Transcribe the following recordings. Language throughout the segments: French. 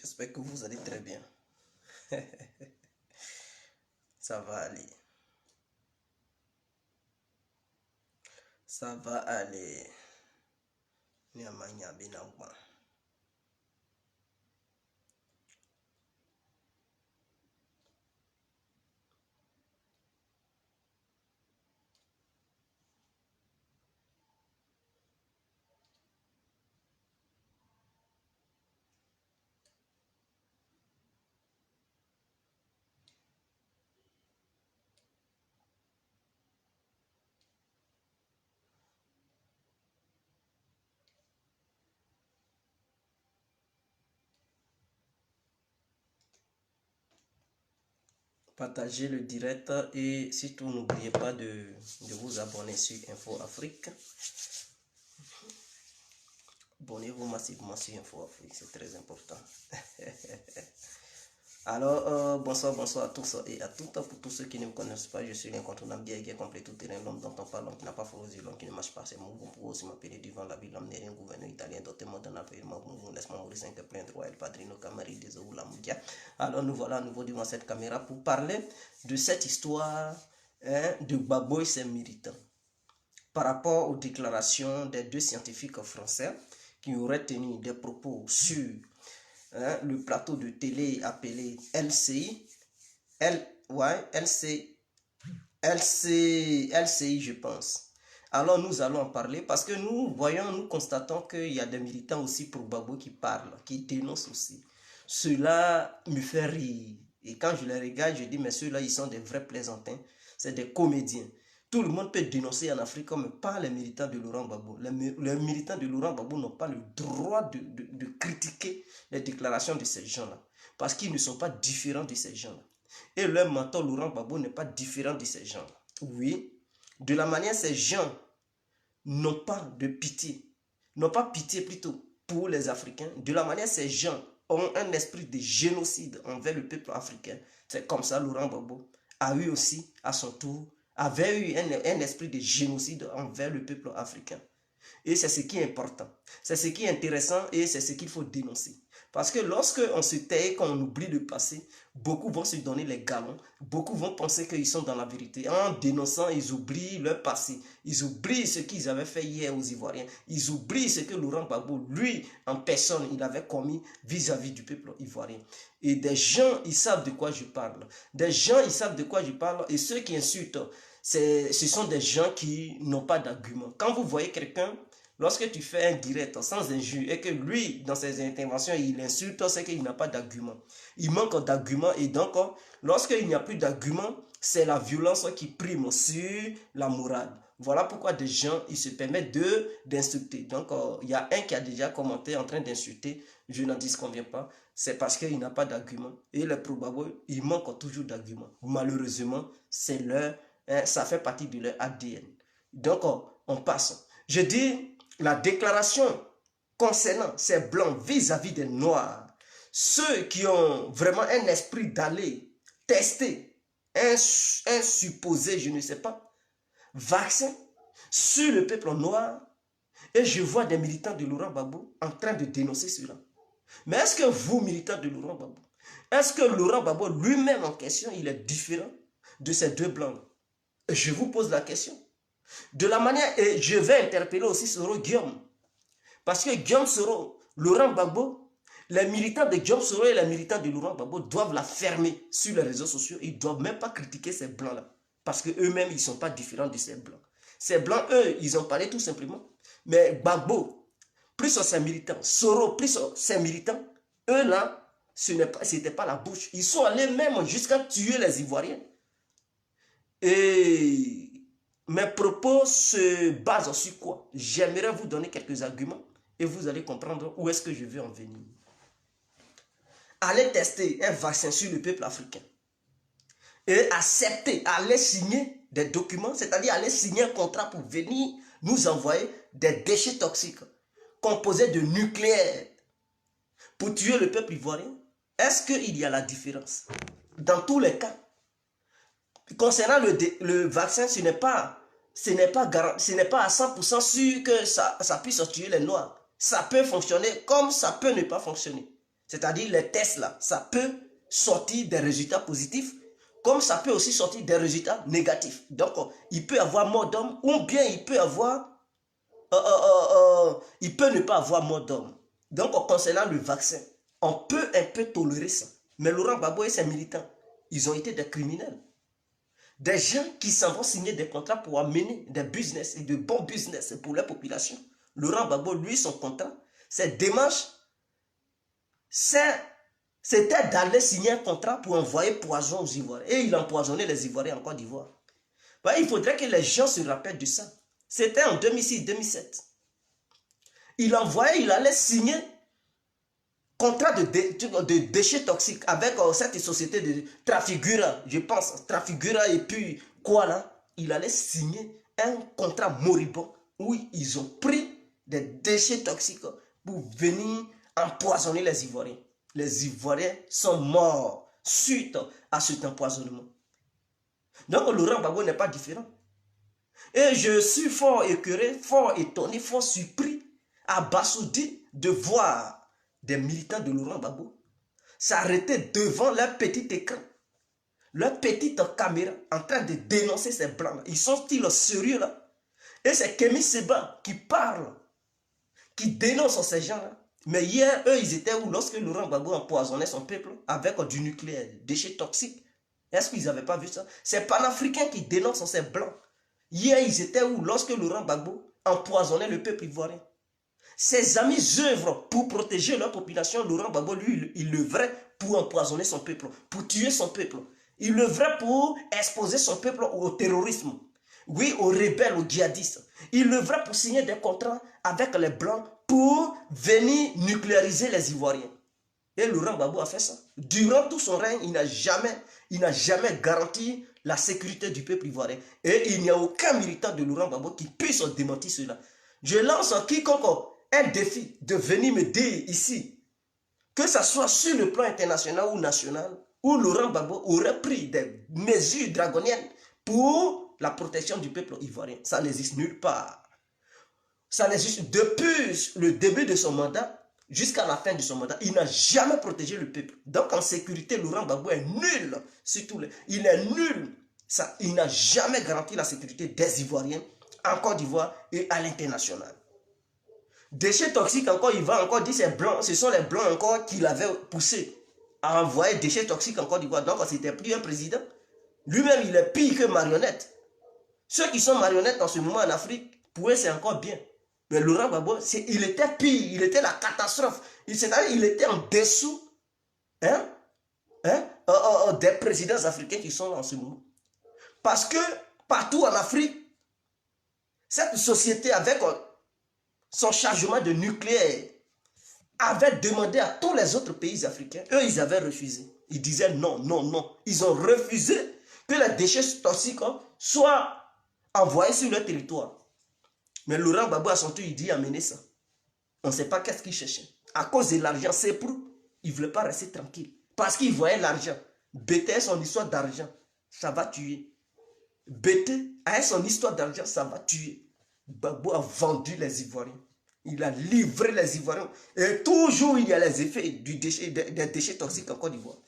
J'espère que vous allez très bien. Ça va aller. Ça va aller. Nyamanya binangwa. Partagez le direct et surtout n'oubliez pas de vous abonner sur Info Afrique. Abonnez-vous massivement sur Info Afrique, c'est très important. Alors, bonsoir à tous et à toutes. Pour tous ceux qui ne me connaissent pas, je suis l'incontournable guerrier complet tout terrain, l'homme dont on parle, l'homme qui n'a pas faux l'homme qui ne marche pas, c'est mon bon pour aussi m'appeler devant la ville, l'homme n'est rien, gouverneur italien, d'autres mots d'un appel, laisse-moi mourir 5 plein droit, el padrino camari des eaux la moudia. Alors, nous voilà à nouveau devant cette caméra pour parler de cette histoire de Gbagbo et ses militants. Par rapport aux déclarations des deux scientifiques français qui auraient tenu des propos sur le plateau de télé appelé LCI, LCI, je pense. Alors nous allons en parler parce que nous constatons qu'il y a des militants aussi pour Gbagbo qui parlent, qui dénoncent aussi. Cela me fait rire. Et quand je les regarde, je dis, mais ceux-là, ils sont des vrais plaisantins. C'est des comédiens. Tout le monde peut dénoncer en Afrique, mais pas les militants de Laurent Gbagbo. Les militants de Laurent Gbagbo n'ont pas le droit de critiquer les déclarations de ces gens-là. Parce qu'ils ne sont pas différents de ces gens-là. Et leur mentor Laurent Gbagbo n'est pas différent de ces gens-là. Oui, de la manière ces gens n'ont pas de pitié, n'ont pas pitié plutôt pour les Africains, de la manière ces gens ont un esprit de génocide envers le peuple africain. C'est comme ça Laurent Gbagbo a eu aussi, à son tour, avait eu un esprit de génocide envers le peuple africain. Et c'est ce qui est important, c'est ce qui est intéressant et c'est ce qu'il faut dénoncer. Parce que lorsque on se tait, quand on oublie le passé, beaucoup vont se donner les galons, beaucoup vont penser qu'ils sont dans la vérité. En dénonçant, ils oublient leur passé, ils oublient ce qu'ils avaient fait hier aux Ivoiriens, ils oublient ce que Laurent Gbagbo, lui, en personne, il avait commis vis-à-vis du peuple ivoirien. Et des gens, ils savent de quoi je parle. Des gens, ils savent de quoi je parle. Et ceux qui insultent, ce sont des gens qui n'ont pas d'argument. Quand vous voyez quelqu'un, lorsque tu fais un direct sans injure et que lui, dans ses interventions, il insulte, c'est qu'il n'a pas d'argument. Il manque d'argument et donc, lorsqu'il n'y a plus d'argument, c'est la violence qui prime sur la morale. Voilà pourquoi des gens, ils se permettent d'insulter. Donc, il y a un qui a déjà commenté en train d'insulter, je n'en disconviens pas, c'est parce qu'il n'a pas d'argument. Et les probables, il manque toujours d'argument. Malheureusement, c'est leur, ça fait partie de leur ADN. Donc, on passe. Je dis, la déclaration concernant ces blancs vis-à-vis des noirs, ceux qui ont vraiment un esprit d'aller tester un supposé, je ne sais pas, vaccin sur le peuple noir, et je vois des militants de Laurent Gbagbo en train de dénoncer cela. Mais est-ce que vous, militants de Laurent Gbagbo, est-ce que Laurent Gbagbo lui-même en question, il est différent de ces deux blancs? Je vous pose la question. De la manière, et je vais interpeller aussi Soro Guillaume. Parce que Guillaume Soro, Laurent Gbagbo, les militants de Guillaume Soro et les militants de Laurent Gbagbo doivent la fermer sur les réseaux sociaux. Ils ne doivent même pas critiquer ces blancs-là. Parce qu'eux-mêmes, ils ne sont pas différents de ces blancs. Ces blancs, eux, ils ont parlé tout simplement. Mais Gbagbo, plus ses militants, Soro, plus ses militants, eux-là, ce n'était pas la bouche. Ils sont allés même jusqu'à tuer les Ivoiriens. Et mes propos se basent sur quoi? J'aimerais vous donner quelques arguments et vous allez comprendre où est-ce que je veux en venir. Allez tester un vaccin sur le peuple africain et accepter, aller signer des documents, c'est-à-dire aller signer un contrat pour venir nous envoyer des déchets toxiques composés de nucléaire pour tuer le peuple ivoirien. Est-ce qu'il y a la différence? Dans tous les cas, concernant le vaccin, ce n'est pas à 100% sûr que ça puisse tuer les noirs. Ça peut fonctionner comme ça peut ne pas fonctionner. C'est-à-dire les tests là, ça peut sortir des résultats positifs, comme ça peut aussi sortir des résultats négatifs. Donc, il peut avoir mort d'homme, ou bien il peut avoir, il peut ne pas avoir mort d'homme. Donc, concernant le vaccin, on peut un peu tolérer ça. Mais Laurent Gbagbo et ses militants, ils ont été des criminels. Des gens qui s'en vont signer des contrats pour amener des business et de bons business pour la population. Laurent Gbagbo, lui, son contrat, cette démarche, c'était d'aller signer un contrat pour envoyer poison aux Ivoiriens. Et il empoisonnait les Ivoiriens en Côte d'Ivoire. Il faudrait que les gens se rappellent de ça. C'était en 2006-2007. Il envoyait, il allait signer contrat de déchets toxiques avec cette société de Trafigura, je pense, Trafigura et puis quoi là, il allait signer un contrat moribond où ils ont pris des déchets toxiques pour venir empoisonner les Ivoiriens. Les Ivoiriens sont morts suite à cet empoisonnement. Donc Laurent Gbagbo n'est pas différent. Et je suis fort écœuré, fort étonné, fort surpris, abasourdi de voir des militants de Laurent Gbagbo s'arrêter devant leur petit écran, leur petite caméra, en train de dénoncer ces blancs. Ils sont-ils sérieux là? Et c'est Kémy Séba qui parle, qui dénonce ces gens-là. Mais hier, eux, ils étaient où lorsque Laurent Gbagbo empoisonnait son peuple avec du nucléaire, déchets toxiques? Est-ce qu'ils n'avaient pas vu ça? C'est panafricain qui dénonce ces blancs. Hier, ils étaient où lorsque Laurent Gbagbo empoisonnait le peuple ivoirien? Ses amis œuvrent pour protéger leur population. Laurent Gbagbo, lui, il œuvrait pour empoisonner son peuple, pour tuer son peuple. Il œuvrait pour exposer son peuple au terrorisme. Oui, aux rebelles, aux djihadistes. Il œuvrait pour signer des contrats avec les Blancs pour venir nucléariser les Ivoiriens. Et Laurent Gbagbo a fait ça. Durant tout son règne, il n'a jamais garanti la sécurité du peuple ivoirien. Et il n'y a aucun militant de Laurent Gbagbo qui puisse démentir cela. Je lance à quiconque un défi de venir me dire ici, que ce soit sur le plan international ou national, où Laurent Gbagbo aurait pris des mesures draconiennes pour la protection du peuple ivoirien. Ça n'existe nulle part. Ça n'existe depuis le début de son mandat jusqu'à la fin de son mandat. Il n'a jamais protégé le peuple. Donc en sécurité, Laurent Gbagbo est nul. Il est nul. Il n'a jamais garanti la sécurité des Ivoiriens en Côte d'Ivoire et à l'international. Déchets toxiques encore, il va encore dire c'est blanc, ce sont les blancs encore qui l'avaient poussé à envoyer des déchets toxiques en Côte d'Ivoire. Donc c'était plus un président. Lui-même, il est pire que marionnette. Ceux qui sont marionnettes en ce moment en Afrique, pour eux, c'est encore bien. Mais Laurent Gbagbo, il était pire, il était la catastrophe. Il était en dessous des présidents africains qui sont là en ce moment. Parce que partout en Afrique, cette société avec son chargement de nucléaire avait demandé à tous les autres pays africains. Eux, ils avaient refusé. Ils disaient non, non, non. Ils ont refusé que les déchets toxiques soient envoyés sur leur territoire. Mais Laurent Gbagbo, à son tour, il dit amener ça. On ne sait pas qu'est-ce qu'il cherchait. À cause de l'argent, c'est pour. Il ne voulait pas rester tranquille. Parce qu'il voyait l'argent. BT, son histoire d'argent, ça va tuer. BT, avec son histoire d'argent, ça va tuer. Gbagbo a vendu les Ivoiriens. Il a livré les Ivoiriens. Et toujours, il y a les effets des déchets toxiques en Côte d'Ivoire.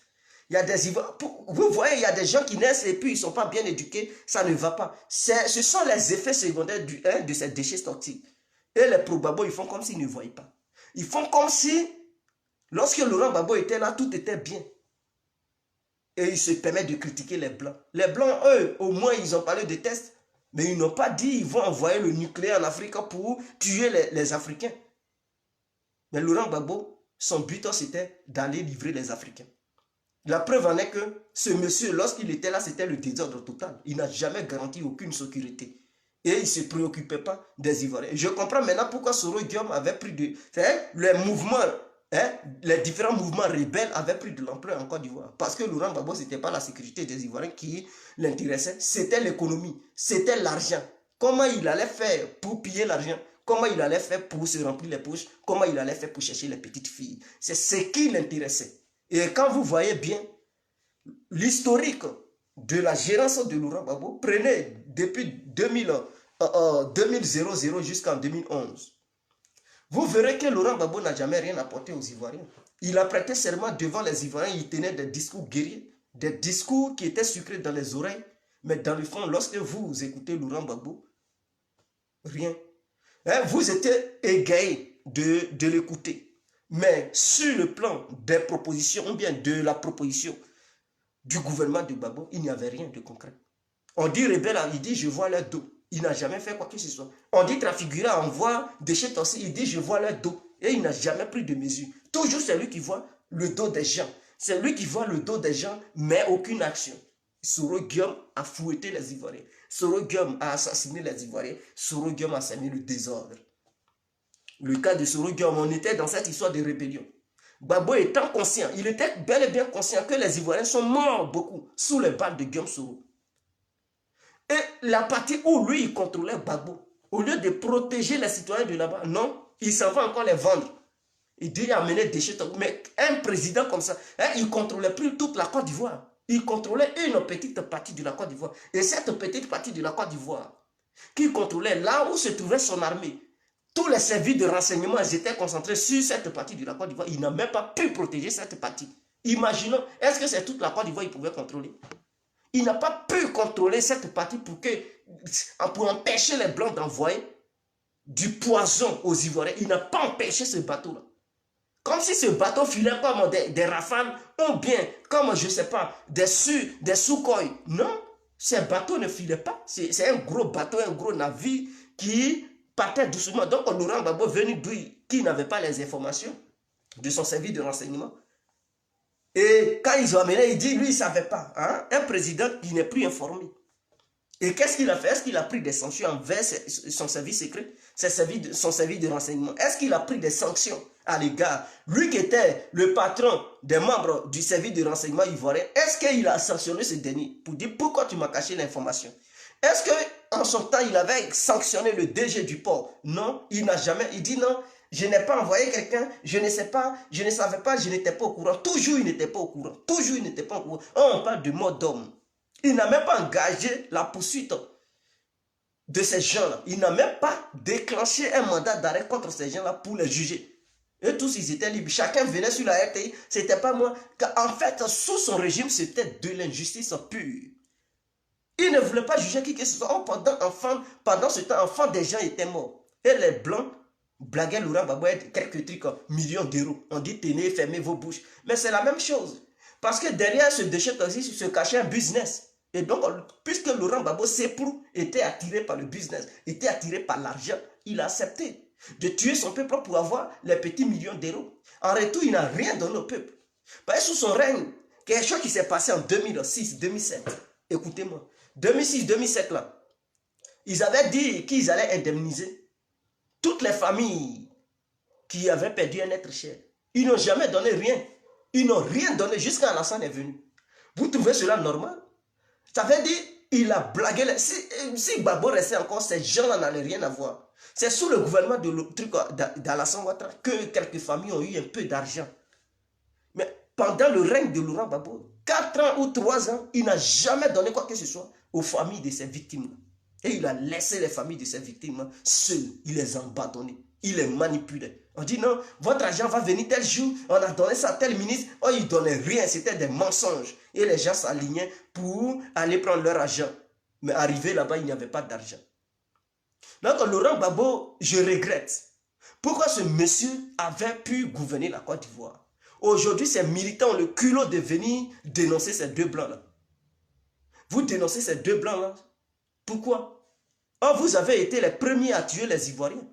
Il y a des Ivoiriens. Vous voyez, il y a des gens qui naissent et puis ils ne sont pas bien éduqués. Ça ne va pas. Ce sont les effets secondaires de ces déchets toxiques. Et les pro-Gbagbo, ils font comme s'ils ne voyaient pas. Ils font comme si, lorsque Laurent Gbagbo était là, tout était bien. Et ils se permettent de critiquer les Blancs. Les Blancs, eux, au moins, ils ont parlé de tests. Mais ils n'ont pas dit qu'ils vont envoyer le nucléaire en Afrique pour tuer les Africains. Mais Laurent Gbagbo, son but, c'était d'aller livrer les Africains. La preuve en est que ce monsieur, lorsqu'il était là, c'était le désordre total. Il n'a jamais garanti aucune sécurité. Et il ne se préoccupait pas des Ivoiriens. Je comprends maintenant pourquoi Soro Guillaume avait pris les mouvements, les différents mouvements rebelles avaient pris de l'ampleur en Côte d'Ivoire. Parce que Laurent Gbagbo, ce n'était pas la sécurité des Ivoiriens qui l'intéressait, c'était l'économie, c'était l'argent. Comment il allait faire pour piller l'argent? Comment il allait faire pour se remplir les poches? Comment il allait faire pour chercher les petites filles? C'est ce qui l'intéressait. Et quand vous voyez bien l'historique de la gérance de Laurent Gbagbo, prenez depuis 2000 jusqu'en 2011. Vous verrez que Laurent Gbagbo n'a jamais rien apporté aux Ivoiriens. Il a prêté serment devant les Ivoiriens, il tenait des discours guerriers, des discours qui étaient sucrés dans les oreilles. Mais dans le fond, lorsque vous écoutez Laurent Gbagbo, rien. Hein, vous étiez égayé de l'écouter. Mais sur le plan des propositions, ou bien de la proposition du gouvernement de Gbagbo, il n'y avait rien de concret. On dit rebelle, il dit je vois leur dos. Il n'a jamais fait quoi que ce soit. On dit Trafigura, on voit Déchet aussi, il dit je vois leur dos. Et il n'a jamais pris de mesures. Toujours c'est lui qui voit le dos des gens. C'est lui qui voit le dos des gens, mais aucune action. Soro Guillaume a fouetté les Ivoiriens. Soro Guillaume a assassiné les Ivoiriens. Soro Guillaume a semé le désordre. Le cas de Soro Guillaume, on était dans cette histoire de rébellion. Gbagbo étant conscient, il était bel et bien conscient que les Ivoiriens sont morts beaucoup sous les balles de Guillaume Soro. Et la partie où lui, il contrôlait Gbagbo, au lieu de protéger les citoyens de là-bas, non, il s'en va encore les vendre. Il dit amener des déchets. Mais un président comme ça, hein, il ne contrôlait plus toute la Côte d'Ivoire. Il contrôlait une petite partie de la Côte d'Ivoire. Et cette petite partie de la Côte d'Ivoire, qu'il contrôlait là où se trouvait son armée, tous les services de renseignement étaient concentrés sur cette partie de la Côte d'Ivoire. Il n'a même pas pu protéger cette partie. Imaginons, est-ce que c'est toute la Côte d'Ivoire qu'il pouvait contrôler? Il n'a pas pu contrôler cette partie pour empêcher les Blancs d'envoyer du poison aux Ivoiriens. Il n'a pas empêché ce bateau-là. Comme si ce bateau filait comme des rafales ou bien comme, je ne sais pas, des Sukhoi. Non, ce bateau ne filait pas. C'est un gros bateau, un gros navire qui partait doucement. Donc, Laurent Gbagbo venu qui n'avait pas les informations de son service de renseignement. Et quand ils ont amené, il dit, lui, il ne savait pas. Hein? Un président qui n'est plus informé. Et qu'est-ce qu'il a fait? Est-ce qu'il a pris des sanctions envers son service secret, son service de renseignement? Est-ce qu'il a pris des sanctions à l'égard? Lui qui était le patron des membres du service de renseignement ivoirien, est-ce qu'il a sanctionné ce dernier pour dire pourquoi tu m'as caché l'information? Est-ce qu'en son temps, il avait sanctionné le DG du port? Non, il n'a jamais. Il dit non. Je n'ai pas envoyé quelqu'un, je ne sais pas, je ne savais pas, je n'étais pas au courant. Toujours, il n'était pas au courant. Toujours, il n'était pas au courant. On parle de mort d'homme. Il n'a même pas engagé la poursuite de ces gens-là. Il n'a même pas déclenché un mandat d'arrêt contre ces gens-là pour les juger. Et tous, ils étaient libres. Chacun venait sur la RTI. C'était pas moi. En fait, sous son régime, c'était de l'injustice pure. Il ne voulait pas juger qui que ce soit. Pendant ce temps, enfants des gens étaient morts. Et les Blancs blaguaient Laurent Gbagbo quelques trucs, millions d'euros. On dit tenez, fermez vos bouches. Mais c'est la même chose. Parce que derrière ce déchet toxique se cachait un business. Et donc, puisque Laurent Gbagbo était attiré par le business, était attiré par l'argent, il a accepté de tuer son peuple pour avoir les petits millions d'euros. En retour, il n'a rien donné au peuple. Parce que sous son règne, quelque chose qui s'est passé en 2006-2007, écoutez-moi, 2006-2007 là, ils avaient dit qu'ils allaient indemniser toutes les familles qui avaient perdu un être cher. Ils n'ont jamais donné rien. Ils n'ont rien donné jusqu'à Alassane est venu. Vous trouvez cela normal? Ça veut dire il a blagué. Si Gbagbo restait encore, ces gens-là n'allaient rien avoir. C'est sous le gouvernement d'Alassane Ouattara que quelques familles ont eu un peu d'argent. Mais pendant le règne de Laurent Gbagbo, 4 ans ou 3 ans, il n'a jamais donné quoi que ce soit aux familles de ces victimes. Et il a laissé les familles de ces victimes seules. Il les a abandonnées. Il les manipulait. On dit non, votre argent va venir tel jour, on a donné ça à tel ministre. Oh, il ne donnait rien, c'était des mensonges. Et les gens s'alignaient pour aller prendre leur argent. Mais arrivé là-bas, il n'y avait pas d'argent. Donc Laurent Gbagbo, je regrette. Pourquoi ce monsieur avait pu gouverner la Côte d'Ivoire? Aujourd'hui, ces militants ont le culot de venir dénoncer ces deux blancs-là. Vous dénoncez ces deux blancs-là. Pourquoi? Oh, vous avez été les premiers à tuer les Ivoiriens.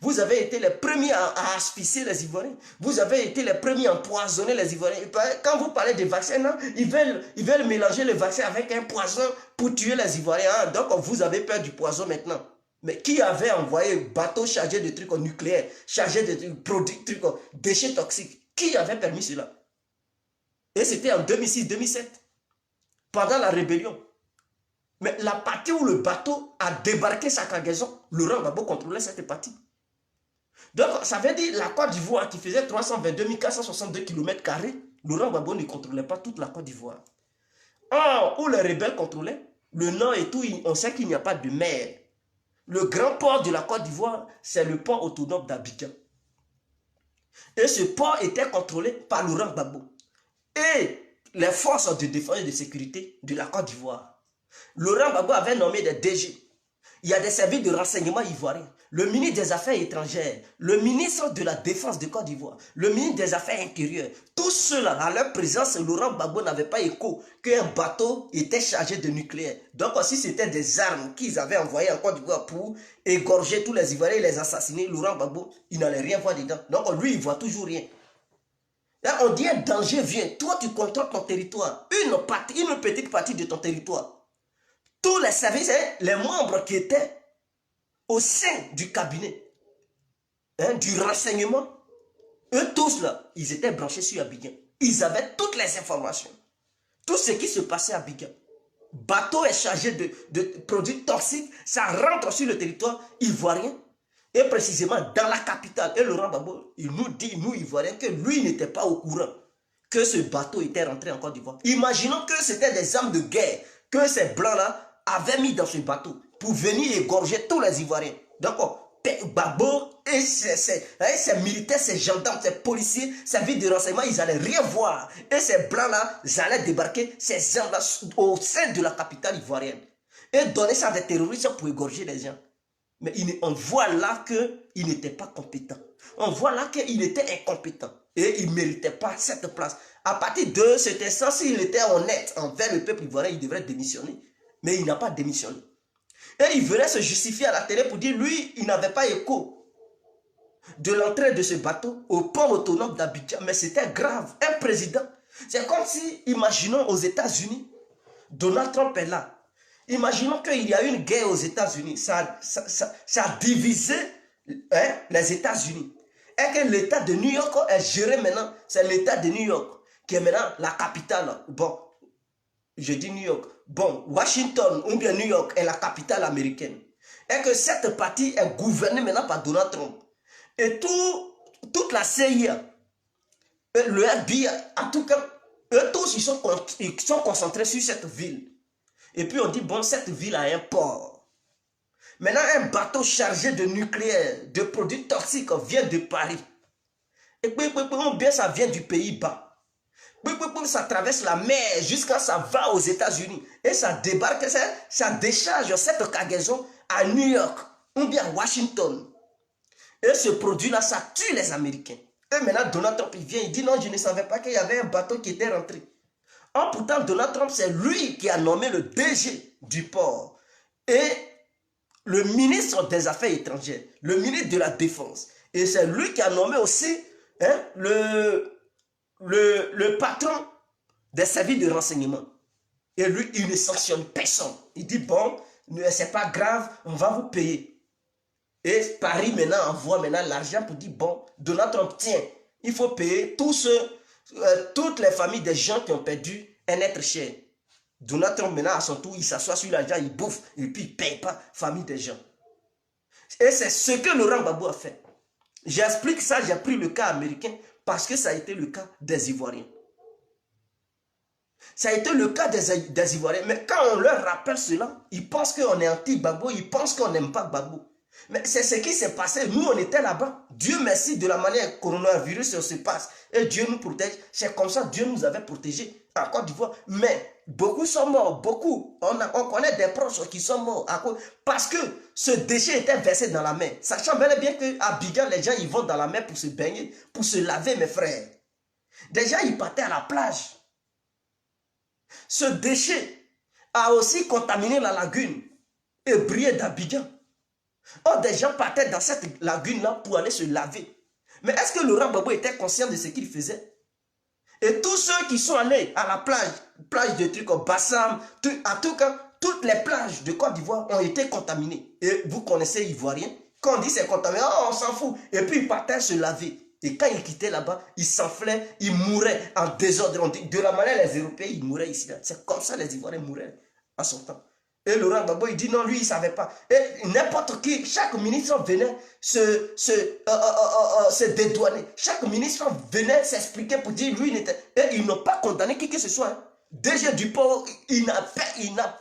Vous avez été les premiers à asphyxier les Ivoiriens. Vous avez été les premiers à empoisonner les Ivoiriens. Quand vous parlez de vaccins, non, ils veulent mélanger le vaccin avec un poison pour tuer les Ivoiriens. Hein? Donc, vous avez peur du poison maintenant. Mais qui avait envoyé un bateau chargé de trucs nucléaires, chargé de produits, déchets toxiques? Qui avait permis cela? Et c'était en 2006-2007, pendant la rébellion. Mais la partie où le bateau a débarqué sa cargaison, Laurent Gbagbo contrôlait cette partie. Donc, ça veut dire la Côte d'Ivoire qui faisait 322 462 km², Laurent Gbagbo ne contrôlait pas toute la Côte d'Ivoire. Or, où les rebelles contrôlaient, le nord et tout, on sait qu'il n'y a pas de mer. Le grand port de la Côte d'Ivoire, c'est le port autonome d'Abidjan. Et ce port était contrôlé par Laurent Gbagbo et les forces de défense et de sécurité de la Côte d'Ivoire. Laurent Gbagbo avait nommé des DG. Il y a des services de renseignement ivoiriens. Le ministre des Affaires étrangères, le ministre de la Défense de Côte d'Ivoire, le ministre des Affaires intérieures, tous ceux-là, à leur présence, Laurent Gbagbo n'avait pas écho qu'un bateau était chargé de nucléaire. Donc, si c'était des armes qu'ils avaient envoyées en Côte d'Ivoire pour égorger tous les Ivoiriens et les assassiner, Laurent Gbagbo, il n'allait rien voir dedans. Donc, lui, il ne voit toujours rien. Là, on dit un danger vient. Toi, tu contrôles ton territoire. Une petite partie de ton territoire. Tous les services, les membres qui étaient au sein du cabinet, du renseignement, eux tous là, ils étaient branchés sur Abidjan. Ils avaient toutes les informations. Tout ce qui se passait à Abidjan. Bateau est chargé de produits toxiques, ça rentre sur le territoire ivoirien. Et précisément dans la capitale. Et Laurent Gbagbo, il nous dit, nous Ivoiriens, que lui n'était pas au courant que ce bateau était rentré en Côte d'Ivoire. Imaginons que c'était des armes de guerre que ces blancs-là avaient mis dans ce bateau pour venir égorger tous les Ivoiriens. D'accord. Gbagbo et ses militaires, ses gendarmes, ses policiers, ses services de renseignement, ils n'allaient rien voir. Et ces blancs-là, ils allaient débarquer ces armes-là au sein de la capitale ivoirienne. Et donner ça à des terroristes pour égorger les gens. Mais on voit là qu'il n'était pas compétent. On voit là qu'il était incompétent. Et il ne méritait pas cette place. À partir de cet instant, s'il était honnête envers le peuple ivoirien, il devrait démissionner. Mais il n'a pas démissionné. Et il venait se justifier à la télé pour dire, lui, il n'avait pas écho de l'entrée de ce bateau au port autonome d'Abidjan. Mais c'était grave. Un président. C'est comme si, imaginons aux États-Unis, Donald Trump est là. Imaginons qu'il y a une guerre aux États-Unis. Ça a divisé les États-Unis. Et que l'État de New York est géré maintenant. C'est l'État de New York qui est maintenant la capitale. Bon, je dis New York. Bon, Washington ou bien New York est la capitale américaine. Et que cette partie est gouvernée maintenant par Donald Trump. Et toute la CIA, le FBI, en tout cas, eux tous, ils sont concentrés sur cette ville. Et puis on dit, bon, cette ville a un port. Maintenant, un bateau chargé de nucléaire, de produits toxiques vient de Paris. Et puis, bien ça vient du Pays-Bas. Ça traverse la mer jusqu'à ça va aux États-Unis. Et ça débarque, ça décharge cette cargaison à New York ou bien à Washington. Et ce produit-là, ça tue les Américains. Et maintenant, Donald Trump, il vient, il dit, non, je ne savais pas qu'il y avait un bateau qui était rentré. Or, pourtant, Donald Trump, c'est lui qui a nommé le DG du port. Et le ministre des Affaires étrangères, le ministre de la Défense. Et c'est lui qui a nommé aussi le patron des services de renseignement. Et lui, il ne sanctionne personne. Il dit, bon, c'est pas grave, on va vous payer. Et Paris maintenant envoie maintenant l'argent pour dire, bon, Donald Trump, tiens, il faut payer toutes les familles des gens qui ont perdu un être cher. Donald Trump maintenant à son tour, il s'assoit sur l'argent, il bouffe, et puis il ne paye pas famille des gens. Et c'est ce que Laurent Gbagbo a fait. J'explique ça, j'ai pris le cas américain, parce que ça a été le cas des Ivoiriens. Ça a été le cas des Ivoiriens. Mais quand on leur rappelle cela, ils pensent qu'on est anti-Gbagbo, ils pensent qu'on n'aime pas Gbagbo. Mais c'est ce qui s'est passé. Nous, on était là-bas. Dieu merci de la manière que le coronavirus se passe. Et Dieu nous protège. C'est comme ça que Dieu nous avait protégés en Côte d'Ivoire. Mais beaucoup sont morts. Beaucoup. On connaît des proches qui sont morts. Parce que ce déchet était versé dans la mer. Sachant bel et bien qu'à Abidjan, les gens ils vont dans la mer pour se baigner, pour se laver, mes frères. Déjà, ils partaient à la plage. Ce déchet a aussi contaminé la lagune et brillé d'Abidjan. Or, des gens partaient dans cette lagune-là pour aller se laver. Mais est-ce que Laurent Gbagbo était conscient de ce qu'il faisait? Et tous ceux qui sont allés à la plage de trucs comme Bassam, en tout cas, toutes les plages de Côte d'Ivoire ont été contaminées. Et vous connaissez Ivoiriens, quand on dit c'est contaminé, oh, on s'en fout. Et puis ils partaient se laver. Et quand ils quittaient là-bas, ils s'enflaient, ils mouraient en désordre. De la manière les Européens, ils mouraient ici. C'est comme ça les Ivoiriens mouraient en son temps. Et Laurent Gbagbo, il dit non, lui, il ne savait pas. Et n'importe qui, chaque ministre venait se dédouaner. Chaque ministre venait s'expliquer pour dire, lui, et ils n'ont pas condamné qui que ce soit. Hein. DG du port, il n'a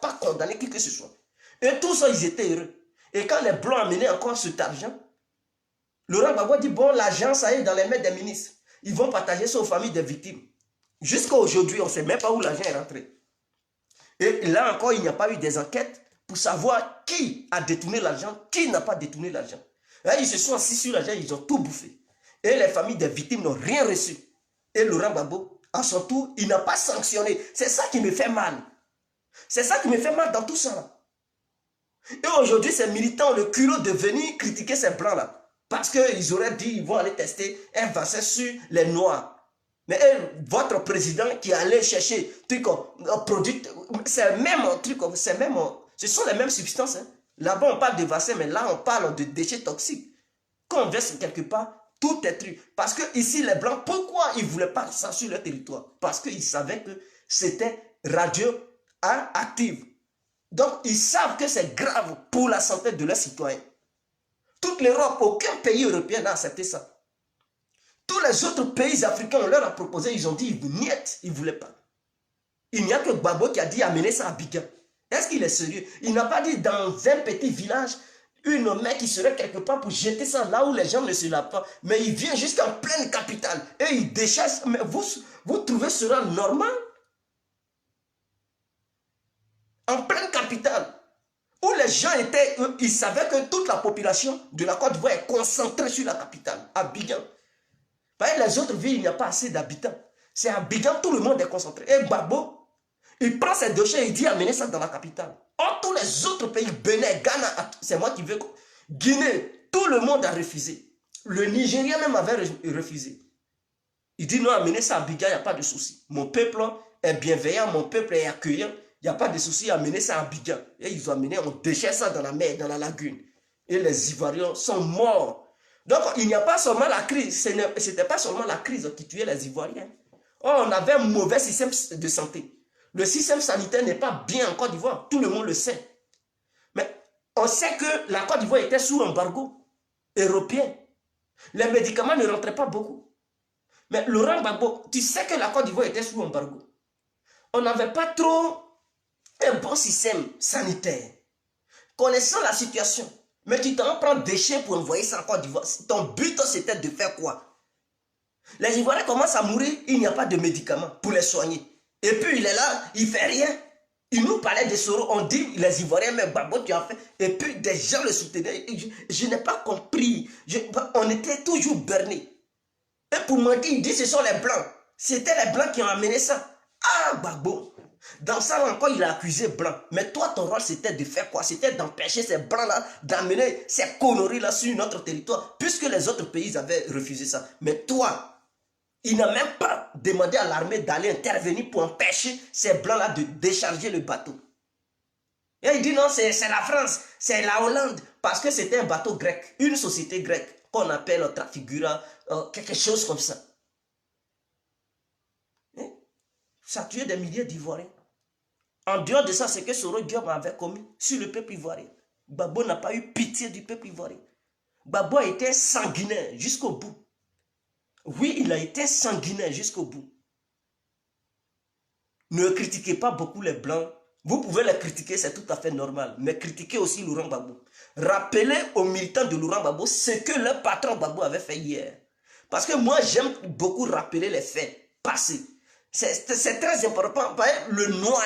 pas condamné qui que ce soit. Et tous ça, ils étaient heureux. Et quand les Blancs amenaient encore cet argent, Laurent Gbagbo dit, bon, l'argent, ça est dans les mains des ministres. Ils vont partager ça aux familles des victimes. Jusqu'à aujourd'hui, on ne sait même pas où l'argent est rentré. Et là encore, il n'y a pas eu des enquêtes pour savoir qui a détourné l'argent, qui n'a pas détourné l'argent. Ils se sont assis sur l'argent, ils ont tout bouffé. Et les familles des victimes n'ont rien reçu. Et Laurent Gbagbo, à son tour, il n'a pas sanctionné. C'est ça qui me fait mal. C'est ça qui me fait mal dans tout ça. Là. Et aujourd'hui, ces militants ont le culot de venir critiquer ces blancs-là. Parce qu'ils auraient dit qu'ils vont aller tester un vaccin sur les noirs. Mais votre président qui allait chercher un produit, c'est le même truc, ce sont les mêmes substances. Hein. Là-bas, on parle de vaccin, mais là, on parle de déchets toxiques. Quand on verse quelque part, tout est truc. Parce que ici, les Blancs, pourquoi ils ne voulaient pas ça sur leur territoire? Parce qu'ils savaient que c'était radioactif. Donc, ils savent que c'est grave pour la santé de leurs citoyens. Toute l'Europe, aucun pays européen n'a accepté ça. Tous les autres pays africains, on leur a proposé, ils ont dit, ils ne voulaient pas. Il n'y a que Gbagbo qui a dit amener ça à Abidjan. Est-ce qu'il est sérieux? Il n'a pas dit dans un petit village, une mec qui serait quelque part pour jeter ça là où les gens ne se lavent pas. Mais il vient jusqu'en pleine capitale et il déchasse. Mais vous trouvez cela normal? En pleine capitale, où les gens étaient, ils savaient que toute la population de la Côte d'Ivoire est concentrée sur la capitale, Abidjan. Les autres villes, il n'y a pas assez d'habitants. C'est à Abidjan, tout le monde est concentré. Et Gbagbo, il prend ses déchets et il dit amener ça dans la capitale. Or, tous les autres pays, Bénin, Ghana, c'est moi qui veux. Guinée, tout le monde a refusé. Le Nigeria même avait refusé. Il dit non, amener ça à Abidjan, il n'y a pas de souci. Mon peuple est bienveillant, mon peuple est accueillant. Il n'y a pas de souci à amener ça à Abidjan. Et ils ont amené, on déchire ça dans la mer, dans la lagune. Et les Ivoiriens sont morts. Donc, il n'y a pas seulement la crise, ce n'était pas seulement la crise qui tuait les Ivoiriens. Oh, on avait un mauvais système de santé. Le système sanitaire n'est pas bien en Côte d'Ivoire, tout le monde le sait. Mais on sait que la Côte d'Ivoire était sous embargo européen. Les médicaments ne rentraient pas beaucoup. Mais Laurent Gbagbo, tu sais que la Côte d'Ivoire était sous embargo. On n'avait pas trop un bon système sanitaire. Connaissant la situation, mais tu t'en prends des chiens pour envoyer ça en Côte d'Ivoire. Ton but, c'était de faire quoi? Les Ivoiriens commencent à mourir, il n'y a pas de médicaments pour les soigner. Et puis il est là, il ne fait rien. Il nous parlait de Soro, on dit les Ivoiriens, mais Gbagbo, tu as fait. Et puis des gens le soutenaient. Je n'ai pas compris. On était toujours bernés. Et pour mentir, il dit ce sont les Blancs. C'était les Blancs qui ont amené ça. Ah, Gbagbo. Dans ça encore, il a accusé Blanc. Mais toi, ton rôle, c'était de faire quoi? C'était d'empêcher ces Blancs-là d'amener ces conneries-là sur notre territoire, puisque les autres pays avaient refusé ça. Mais toi, il n'a même pas demandé à l'armée d'aller intervenir pour empêcher ces Blancs-là de décharger le bateau. Et il dit non, c'est la France, c'est la Hollande, parce que c'était un bateau grec, une société grecque, qu'on appelle Trafigura, quelque chose comme ça. Ça a tué des milliers d'Ivoiriens. En dehors de ça, c'est que Soro Diop avait commis sur le peuple ivoirien. Gbagbo n'a pas eu pitié du peuple ivoirien. Gbagbo a été sanguinaire jusqu'au bout. Oui, il a été sanguinaire jusqu'au bout. Ne critiquez pas beaucoup les Blancs. Vous pouvez les critiquer, c'est tout à fait normal. Mais critiquez aussi Laurent Gbagbo. Rappelez aux militants de Laurent Gbagbo ce que leur patron Gbagbo avait fait hier. Parce que moi, j'aime beaucoup rappeler les faits passés. C'est très important. Le noir,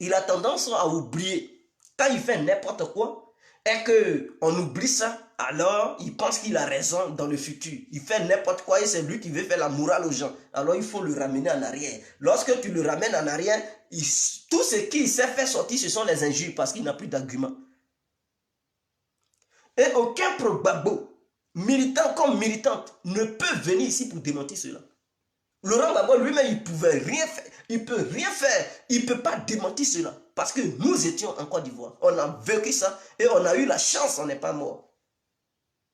il a tendance à oublier. Quand il fait n'importe quoi, et qu'on oublie ça, alors il pense qu'il a raison dans le futur. Il fait n'importe quoi et c'est lui qui veut faire la morale aux gens. Alors il faut le ramener en arrière. Lorsque tu le ramènes en arrière, tout ce qu'il sait faire sortir, ce sont les injures parce qu'il n'a plus d'arguments. Et aucun pro-Gbagbo, militant comme militante, ne peut venir ici pour démentir cela. Laurent Gbagbo lui-même, il ne pouvait rien faire. Il ne peut rien faire. Il ne peut pas démentir cela. Parce que nous étions en Côte d'Ivoire. On a vécu ça et on a eu la chance, on n'est pas mort.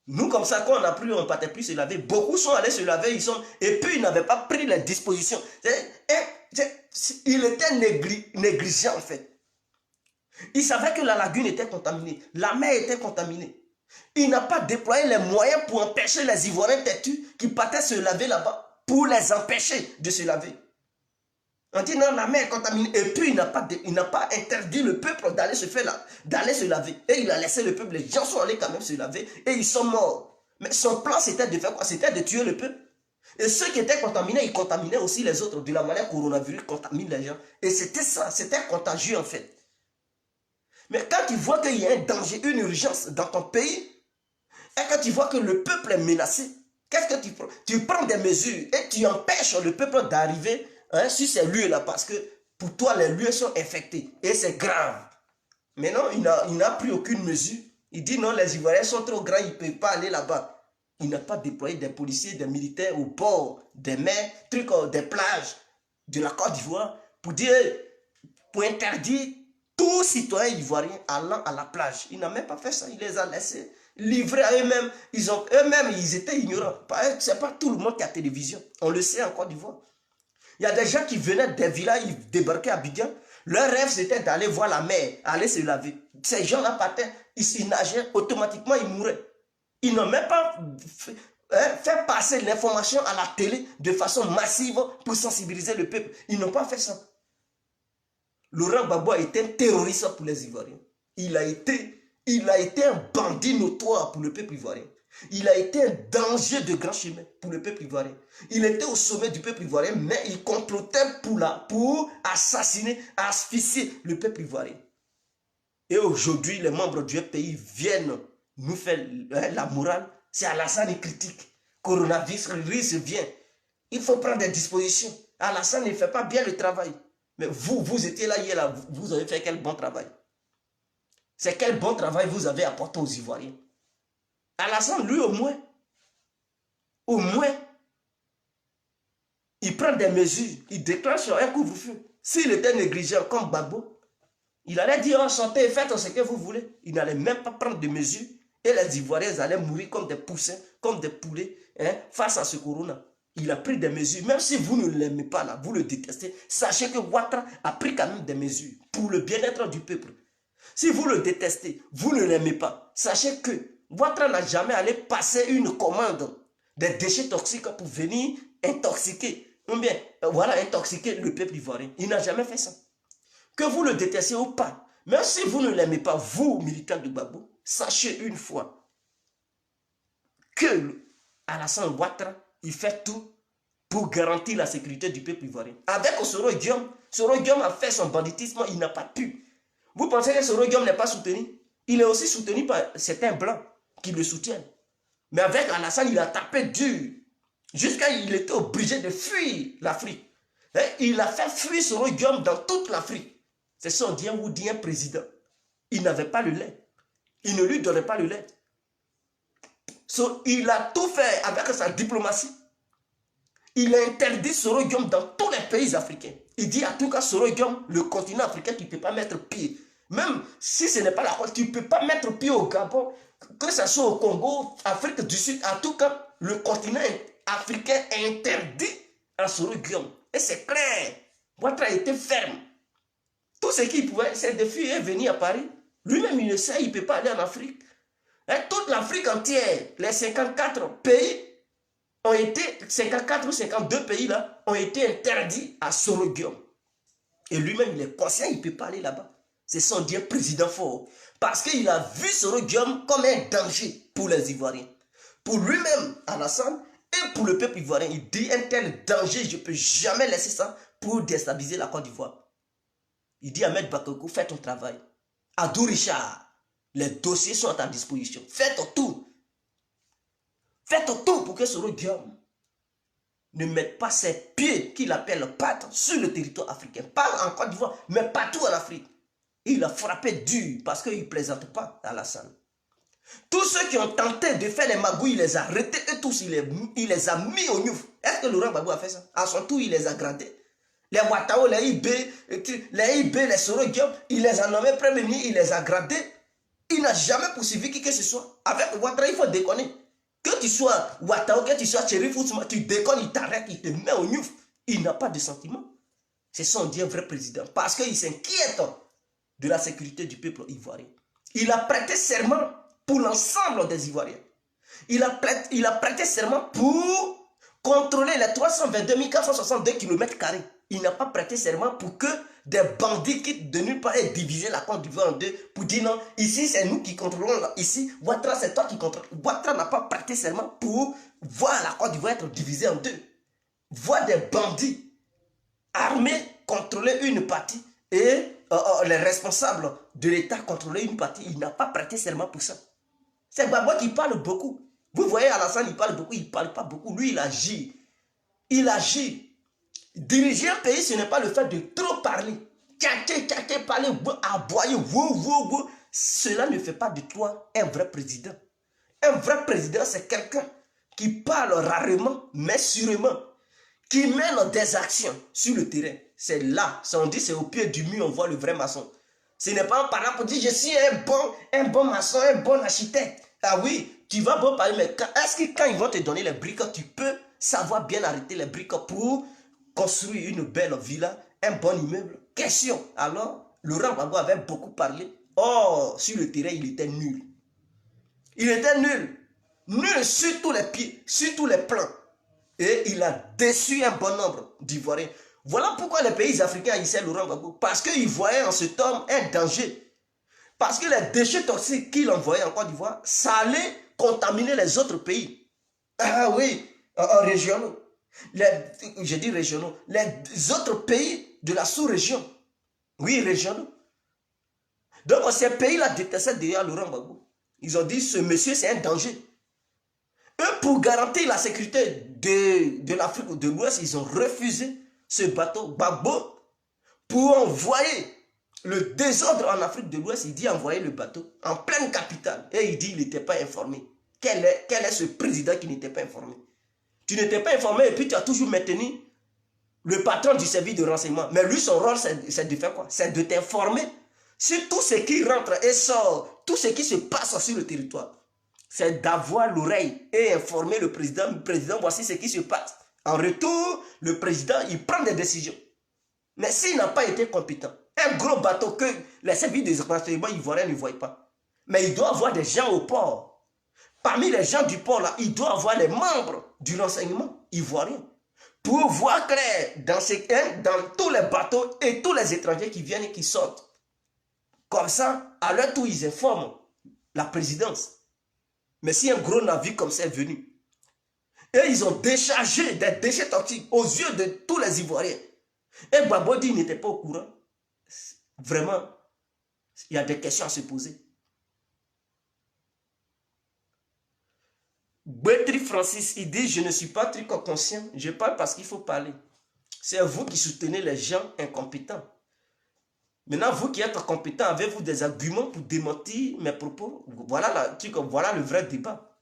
Nous, comme ça, quand on a pris, on ne partait plus se laver. Beaucoup sont allés se laver, et puis ils n'avaient pas pris les dispositions. Il était négligent, en fait. Il savait que la lagune était contaminée. La mer était contaminée. Il n'a pas déployé les moyens pour empêcher les Ivoiriens têtus qui partaient se laver là-bas. Pour les empêcher de se laver. On dit non, la mer est contaminée. Et puis il n'a pas interdit le peuple d'aller se laver. Et il a laissé le peuple, les gens sont allés quand même se laver et ils sont morts. Mais son plan, c'était de faire quoi? C'était de tuer le peuple. Et ceux qui étaient contaminés, ils contaminaient aussi les autres. De la manière coronavirus contamine les gens. Et c'était ça, c'était contagieux en fait. Mais quand tu vois qu'il y a un danger, une urgence dans ton pays, et quand tu vois que le peuple est menacé, qu'est-ce que tu prends? Tu prends des mesures et tu empêches le peuple d'arriver sur ces lieux-là parce que pour toi, les lieux sont infectés. Et c'est grave. Mais non, il n'a pris aucune mesure. Il dit non, les Ivoiriens sont trop grands, ils ne peuvent pas aller là-bas. Il n'a pas déployé des policiers, des militaires au bord des mers, des plages de la Côte d'Ivoire pour interdire tout citoyen ivoirien allant à la plage. Il n'a même pas fait ça, il les a laissés livrés à eux-mêmes. Eux-mêmes, ils étaient ignorants. Ce n'est pas tout le monde qui a télévision. On le sait en Côte d'Ivoire. Il y a des gens qui venaient des villages, ils débarquaient à Abidjan. Leur rêve, c'était d'aller voir la mer, aller se laver. Ces gens-là partaient, ils nageaient, automatiquement, ils mouraient. Ils n'ont même pas fait passer l'information à la télé de façon massive pour sensibiliser le peuple. Ils n'ont pas fait ça. Laurent Gbagbo a été un terroriste pour les Ivoiriens. Il a été un bandit notoire pour le peuple ivoirien. Il a été un danger de grand chemin pour le peuple ivoirien. Il était au sommet du peuple ivoirien, mais il complotait pour assassiner, asphyxier le peuple ivoirien. Et aujourd'hui, les membres du pays viennent nous faire la morale. C'est Alassane qui critique. Coronavirus vient. Il faut prendre des dispositions. Alassane ne fait pas bien le travail. Mais vous étiez là hier, là, vous avez fait quel bon travail? C'est quel bon travail vous avez apporté aux Ivoiriens? Alassane, lui, au moins, il prend des mesures, il déclenche un couvre-feu. S'il était négligent comme Gbagbo, il allait dire, oh, sortez, faites ce que vous voulez. Il n'allait même pas prendre de mesures. Et les Ivoiriens allaient mourir comme des poussins, comme des poulets, face à ce corona. Il a pris des mesures. Même si vous ne l'aimez pas, là, vous le détestez, sachez que Ouattara a pris quand même des mesures pour le bien-être du peuple. Si vous le détestez, vous ne l'aimez pas, sachez que Ouattara n'a jamais allé passer une commande des déchets toxiques pour venir intoxiquer, ou bien, intoxiquer le peuple ivoirien. Il n'a jamais fait ça. Que vous le détestiez ou pas, même si vous ne l'aimez pas, vous, militants de Gbagbo, sachez une fois que Alassane Ouattara, il fait tout pour garantir la sécurité du peuple ivoirien. Avec Soro Guillaume a fait son banditisme, il n'a pas pu. Vous pensez que Soro Guillaume n'est pas soutenu? Il est aussi soutenu par certains blancs qui le soutiennent. Mais avec Alassane, il a tapé dur. Jusqu'à il était obligé de fuir l'Afrique. Il a fait fuir Soro Guillaume dans toute l'Afrique. C'est son dien président. Il n'avait pas le lait. Il ne lui donnait pas le lait. Il a tout fait avec sa diplomatie. Il a interdit Soro Guillaume dans tous les pays africains. Il dit à tout cas, Soro Guillaume, le continent africain, tu ne peux pas mettre pied. Même si ce n'est pas la côte, tu ne peux pas mettre pied au Gabon, que ce soit au Congo, Afrique du Sud, en tout cas, le continent africain interdit à Soro Guillaume. Et c'est clair. Ouattara était ferme. Tout ce qu'il pouvait, c'est de fuir et venir à Paris. Lui-même, il ne sait, il ne peut pas aller en Afrique. Et toute l'Afrique entière, les 54 pays ont été, 54 ou 52 pays là, ont été interdits à Soro Guillaume. Et lui-même, il est conscient, il ne peut pas aller là-bas. C'est son Dieu président fort. Parce qu'il a vu Soro Guillaume comme un danger pour les Ivoiriens. Pour lui-même, Alassane, et pour le peuple ivoirien, il dit un tel danger, je ne peux jamais laisser ça pour déstabiliser la Côte d'Ivoire. Il dit à Ahmed Bakayoko, fais ton travail. Adou Richard, les dossiers sont à ta disposition. Fais ton tour. Fais ton tour pour que Soro Guillaume ne mette pas ses pieds, qu'il appelle pattes, sur le territoire africain. Pas en Côte d'Ivoire, mais partout en Afrique. Il a frappé dur parce qu'il ne plaisante pas à Alassane. Tous ceux qui ont tenté de faire les magouilles, il les a arrêtés et tous, il les a mis au gnouf. Est-ce que Laurent Gbagbo a fait ça? À son tour, il les a gradés. Les Ouattao, les IB, les Soro Guillaume, il les a nommés premier ministre, il les a gradés. Il n'a jamais poursuivi qui que ce soit. Avec Ouattara, il faut déconner. Que tu sois Ouattao, que tu sois Thierry Foutsma, tu déconnes, il t'arrête, il te met au gnouf. Il n'a pas de sentiment. C'est son Dieu vrai président. Parce qu'il s'inquiète de la sécurité du peuple ivoirien. Il a prêté serment pour l'ensemble des Ivoiriens. Il a prêté serment pour contrôler les 322 462 km². Il n'a pas prêté serment pour que des bandits quittent de nulle part et diviser la Côte d'Ivoire en deux pour dire non, ici c'est nous qui contrôlons, ici Ouattara c'est toi qui contrôles. Ouattara n'a pas prêté serment pour voir la Côte d'Ivoire être divisée en deux. Voir des bandits armés contrôler une partie et les responsables de l'État contrôler une partie. Il n'a pas prêté serment pour ça. C'est Gbagbo qui parle beaucoup. Vous voyez Alassane, il parle beaucoup, il ne parle pas beaucoup. Lui, il agit. Il agit. Diriger un pays, ce n'est pas le fait de trop parler. Parler, aboyer, cela ne fait pas de toi un vrai président. Un vrai président, c'est quelqu'un qui parle rarement, mais sûrement, qui mène des actions sur le terrain. C'est là, on dit c'est au pied du mur, on voit le vrai maçon. Ce n'est pas un parent pour dire je suis un bon maçon, un bon architecte. Ah oui, tu vas bon parler, mais est-ce que quand ils vont te donner les briques, tu peux savoir bien arrêter les briques pour construire une belle villa, un bon immeuble? Question. Alors, Laurent Gbagbo avait beaucoup parlé. Or, sur le terrain, il était nul. Il était nul. Nul sur tous les pieds, sur tous les plans. Et il a déçu un bon nombre d'Ivoiriens. Voilà pourquoi les pays africains haïssaient Laurent Gbagbo. Parce qu'ils voyaient en cet homme un danger. Parce que les déchets toxiques qu'il envoyait en Côte d'Ivoire, ça allait contaminer les autres pays. Ah oui, régionaux. Je dis régionaux. Les autres pays de la sous-région. Oui, régionaux. Donc ces pays-là détestaient déjà Laurent Gbagbo. Ils ont dit, ce monsieur, c'est un danger. Eux, pour garantir la sécurité de l'Afrique de l'Ouest, ils ont refusé ce bateau Gbagbo pour envoyer le désordre en Afrique de l'Ouest. Il dit envoyer le bateau en pleine capitale. Et il dit il n'était pas informé. Quel est ce président qui n'était pas informé? Tu n'étais pas informé et puis tu as toujours maintenu le patron du service de renseignement. Mais lui, son rôle, c'est de faire quoi? C'est de t'informer sur tout ce qui rentre et sort, tout ce qui se passe sur le territoire. C'est d'avoir l'oreille et informer le président. Le président, voici ce qui se passe. En retour, le président, il prend des décisions. Mais s'il n'a pas été compétent, un gros bateau que les services de renseignement ivoiriens ne voient pas. Mais il doit avoir des gens au port. Parmi les gens du port, là, il doit avoir les membres du renseignement ivoirien. Pour voir clair dans tous les bateaux et tous les étrangers qui viennent et qui sortent. Comme ça, à leur tour, ils informent la présidence. Mais si un gros navire comme ça est venu, et ils ont déchargé des déchets toxiques aux yeux de tous les Ivoiriens, et Gbagbo dit qu'il n'était pas au courant, vraiment, il y a des questions à se poser. Bétri Francis, il dit, je ne suis pas très conscient, je parle parce qu'il faut parler. C'est vous qui soutenez les gens incompétents. Maintenant, vous qui êtes compétent, avez-vous des arguments pour démentir mes propos? Voilà le vrai débat.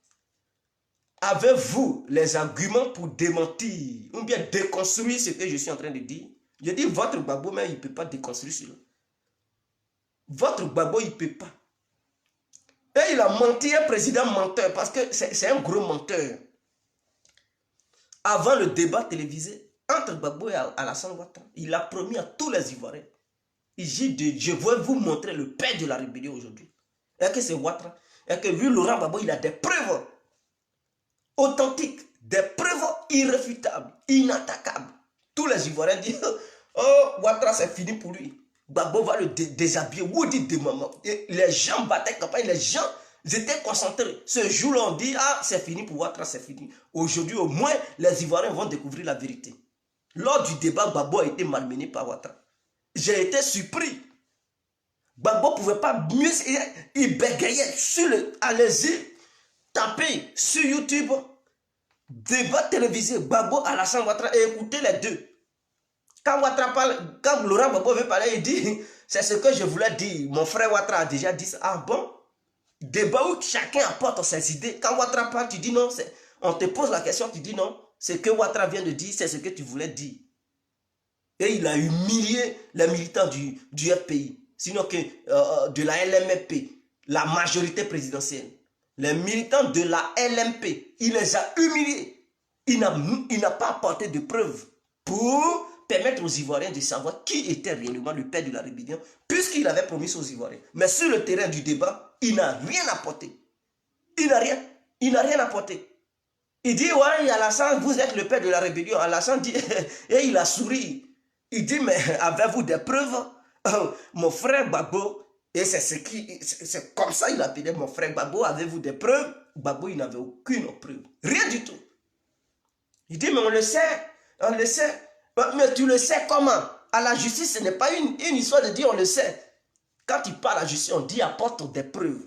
Avez-vous les arguments pour démentir ou bien déconstruire ce que je suis en train de dire? Je dis, votre Gbagbo, mais il ne peut pas déconstruire cela. Votre Gbagbo, il ne peut pas. Et il a menti, un président menteur, parce que c'est un gros menteur. Avant le débat télévisé, entre Gbagbo et Alassane Ouattara, il a promis à tous les Ivoiriens. Il dit, je vais vous montrer le père de la rébellion aujourd'hui. Et que c'est Ouattara. Et que lui, Laurent Gbagbo, il a des preuves authentiques, des preuves irréfutables, inattaquables. Tous les Ivoiriens disent, oh, Ouattara, c'est fini pour lui. Gbagbo va le déshabiller. Woody de maman. Et les gens battaient campagne, les gens étaient concentrés. Ce jour-là, on dit, ah, c'est fini pour Ouattara, c'est fini. Aujourd'hui, au moins, les Ivoiriens vont découvrir la vérité. Lors du débat, Gbagbo a été malmené par Ouattara. J'ai été surpris. Gbagbo ne pouvait pas mieux. Il bégayait allez-y, tapez sur YouTube, débat télévisé, Gbagbo, Alassane Ouattara, et écoutez les deux. Quand Ouattara parle, quand Laurent Gbagbo veut parler, il dit, c'est ce que je voulais dire. Mon frère Ouattara a déjà dit ça. Ah bon? Débat où chacun apporte ses idées. Quand Ouattara parle, tu dis non. On te pose la question, tu dis non. Ce que Ouattara vient de dire, c'est ce que tu voulais dire. Et il a humilié les militants du FPI. Sinon que de la LMP, la majorité présidentielle. Les militants de la LMP, il les a humiliés. Il n'a pas apporté de preuves pour permettre aux Ivoiriens de savoir qui était réellement le père de la rébellion, puisqu'il avait promis aux Ivoiriens. Mais sur le terrain du débat, il n'a rien apporté. Il n'a rien apporté. Il dit, ouais, Alassane, vous êtes le père de la rébellion. Alassane dit, et il a souri. Il dit, mais avez-vous des preuves? Mon frère Babo, et c'est comme ça il appelait mon frère Babo, avez-vous des preuves? Babo, il n'avait aucune preuve. Rien du tout. Il dit, mais on le sait. Mais tu le sais comment? À la justice, ce n'est pas une histoire de dire on le sait. Quand tu parles à la justice, on dit apporte des preuves.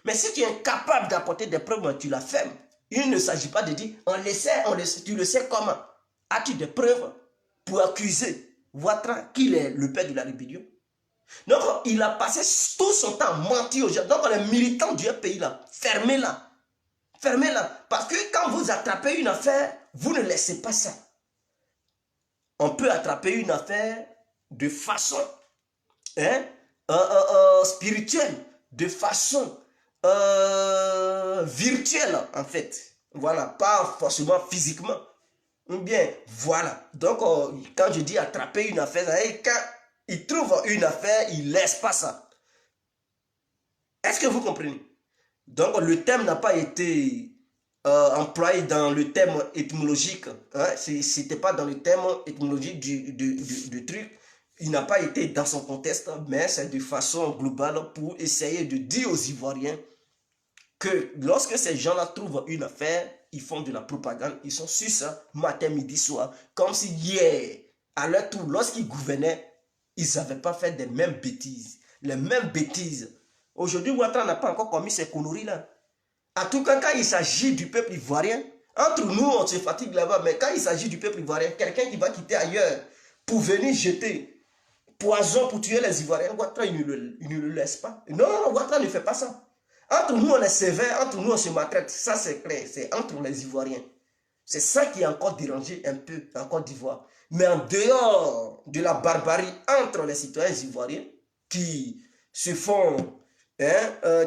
Mais si tu es incapable d'apporter des preuves, tu la fermes. Il ne s'agit pas de dire on le sait, tu le sais comment? As-tu des preuves pour accuser Ouattara qu'il est le père de la rébellion? Donc, il a passé tout son temps à mentir aux gens. Donc, les militants du pays là, fermez-la. Fermez-la. Parce que quand vous attrapez une affaire, vous ne laissez pas ça. On peut attraper une affaire de façon spirituelle, de façon virtuelle en fait. Voilà, pas forcément physiquement. Ou bien, voilà. Donc, quand je dis attraper une affaire, quand il trouve une affaire, il ne laisse pas ça. Est-ce que vous comprenez? Donc, le thème n'a pas été employé dans le thème étymologique. Hein? Ce n'était pas dans le thème étymologique du truc. Il n'a pas été dans son contexte, mais c'est de façon globale pour essayer de dire aux Ivoiriens que lorsque ces gens-là trouvent une affaire, ils font de la propagande, ils sont sur ça, matin, midi, soir, comme si hier, à leur tour, lorsqu'ils gouvernaient, ils n'avaient pas fait les mêmes bêtises. Les mêmes bêtises. Aujourd'hui, Ouattara n'a pas encore commis ces conneries-là. En tout cas, quand il s'agit du peuple ivoirien, entre nous, on se fatigue là-bas, mais quand il s'agit du peuple ivoirien, quelqu'un qui va quitter ailleurs pour venir jeter poison pour tuer les Ivoiriens, Ouattara, il ne le laisse pas. Non, Ouattara ne fait pas ça. Entre nous, on est sévère, entre nous, on se maltraite. Ça, c'est clair, c'est entre les Ivoiriens. C'est ça qui a encore dérangé un peu en Côte d'Ivoire. Mais en dehors de la barbarie entre les citoyens ivoiriens qui se font,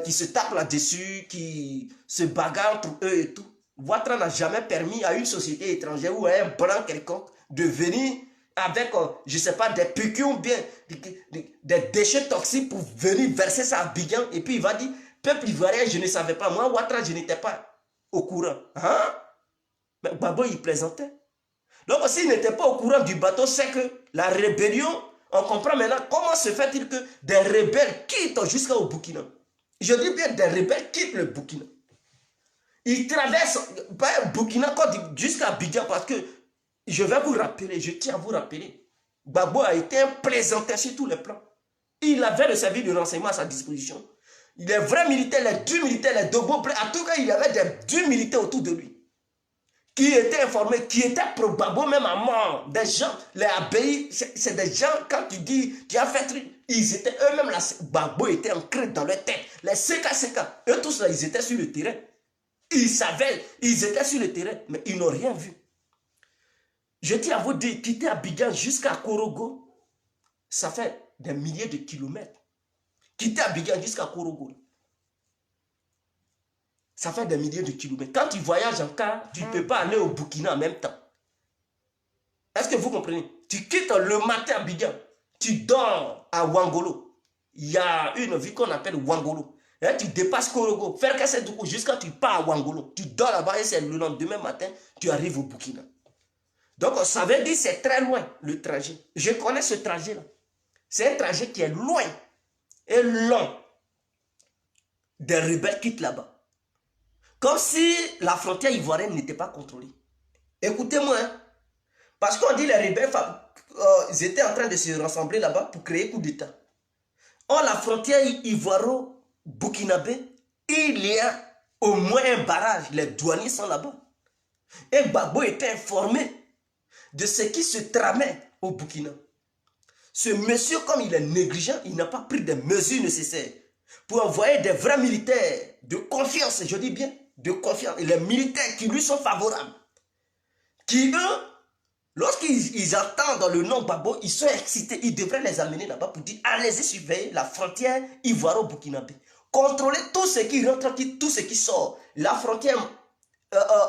qui se tapent là-dessus, qui se bagarrent entre eux et tout, Ouattara n'a jamais permis à une société étrangère ou à un blanc quelconque de venir avec, je ne sais pas, des piqûres ou bien des déchets toxiques pour venir verser ça à Abidjan. Et puis il va dire, peuple ivoirien, je ne savais pas. Moi, Ouattara, je n'étais pas au courant. Hein? Mais Babo, il plaisantait. Donc, s'il n'était pas au courant du bateau, c'est que la rébellion, on comprend maintenant comment se fait-il que des rebelles quittent jusqu'au Burkina. Je dis bien des rebelles quittent le Burkina. Ils traversent Burkina jusqu'à Abidjan parce que, je vais vous rappeler, je tiens à vous rappeler, Babo a été un plaisantin sur tous les plans. Il avait le service de renseignement à sa disposition. Les vrais militaires, les durs militaires, les dogos, en tout cas, il y avait des durs militaires autour de lui qui étaient informés, qui étaient probablement même à mort. Des gens, les abbayes, c'est des gens, quand tu dis, tu as fait truc, ils étaient eux-mêmes là, Babo était ancré dans leur tête. Les CK, eux tous là, ils étaient sur le terrain. Ils savaient, ils étaient sur le terrain, mais ils n'ont rien vu. Je tiens à vous dire, quitter Abidjan jusqu'à Korogo, ça fait des milliers de kilomètres. Quitter Abidjan jusqu'à Korogo, ça fait des milliers de kilomètres. Quand tu voyages en car, tu ne peux pas aller au Burkina en même temps. Est-ce que vous comprenez? Tu quittes le matin à Abidjan, tu dors à Ouangolo. Il y a une ville qu'on appelle Ouangolo. Et tu dépasses Korogo, faire que c'est jusqu'à tu pars à Ouangolo. Tu dors là-bas et c'est le lendemain matin, tu arrives au Burkina. Donc, ça veut dire que c'est très loin le trajet. Je connais ce trajet-là. C'est un trajet qui est loin et long. Des rebelles quittent là-bas. Comme si la frontière ivoirienne n'était pas contrôlée. Écoutez-moi, hein, parce qu'on dit les rebelles, ils étaient en train de se rassembler là-bas pour créer coup d'État. Or, la frontière ivoiro-burkinabé, il y a au moins un barrage. Les douaniers sont là-bas. Et Gbagbo était informé de ce qui se tramait au Burkina. Ce monsieur, comme il est négligent, il n'a pas pris des mesures nécessaires pour envoyer des vrais militaires de confiance, je dis bien, de confiance. Et les militaires qui lui sont favorables, qui eux, lorsqu'ils entendent le nom Babo, ils sont excités, ils devraient les amener là-bas pour dire, allez-y surveiller la frontière ivoiro-burkinabé. Contrôlez tout ce qui rentre, tout ce qui sort. La frontière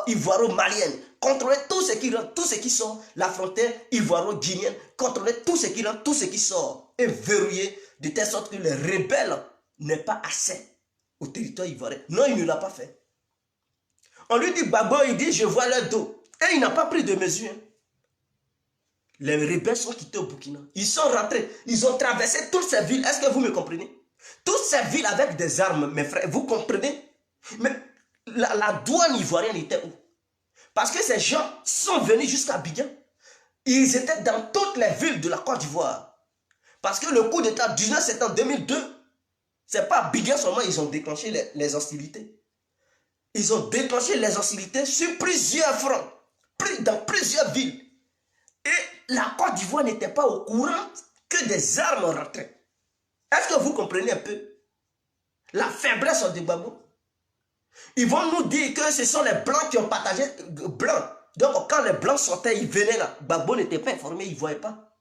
ivoiro-malienne, contrôler tout ce qui rentre, tout ce qui sort, la frontière ivoiro-guinéenne, contrôler tout ce qui rentre, tout ce qui sort, et verrouiller de telle sorte que les rebelles n'aient pas accès au territoire ivoirien. Non, il ne l'a pas fait. On lui dit, Babo, il dit, je vois leur dos. Et il n'a pas pris de mesures. Les rebelles sont quittés au Burkina. Ils sont rentrés. Ils ont traversé toutes ces villes. Est-ce que vous me comprenez? Toutes ces villes avec des armes, mes frères. Vous comprenez? Mais la douane ivoirienne était où? Parce que ces gens sont venus jusqu'à Abidjan. Ils étaient dans toutes les villes de la Côte d'Ivoire. Parce que le coup d'État 19 septembre 2002, c'est pas Abidjan seulement, ils ont déclenché les hostilités. Ils ont déclenché les hostilités sur plusieurs fronts, dans plusieurs villes. Et la Côte d'Ivoire n'était pas au courant que des armes rentraient. Est-ce que vous comprenez un peu la faiblesse de Gbagbo? Ils vont nous dire que ce sont les Blancs qui ont partagé. Blancs. Donc quand les Blancs sortaient, ils venaient là. Gbagbo n'était pas informé, il ne voyait pas.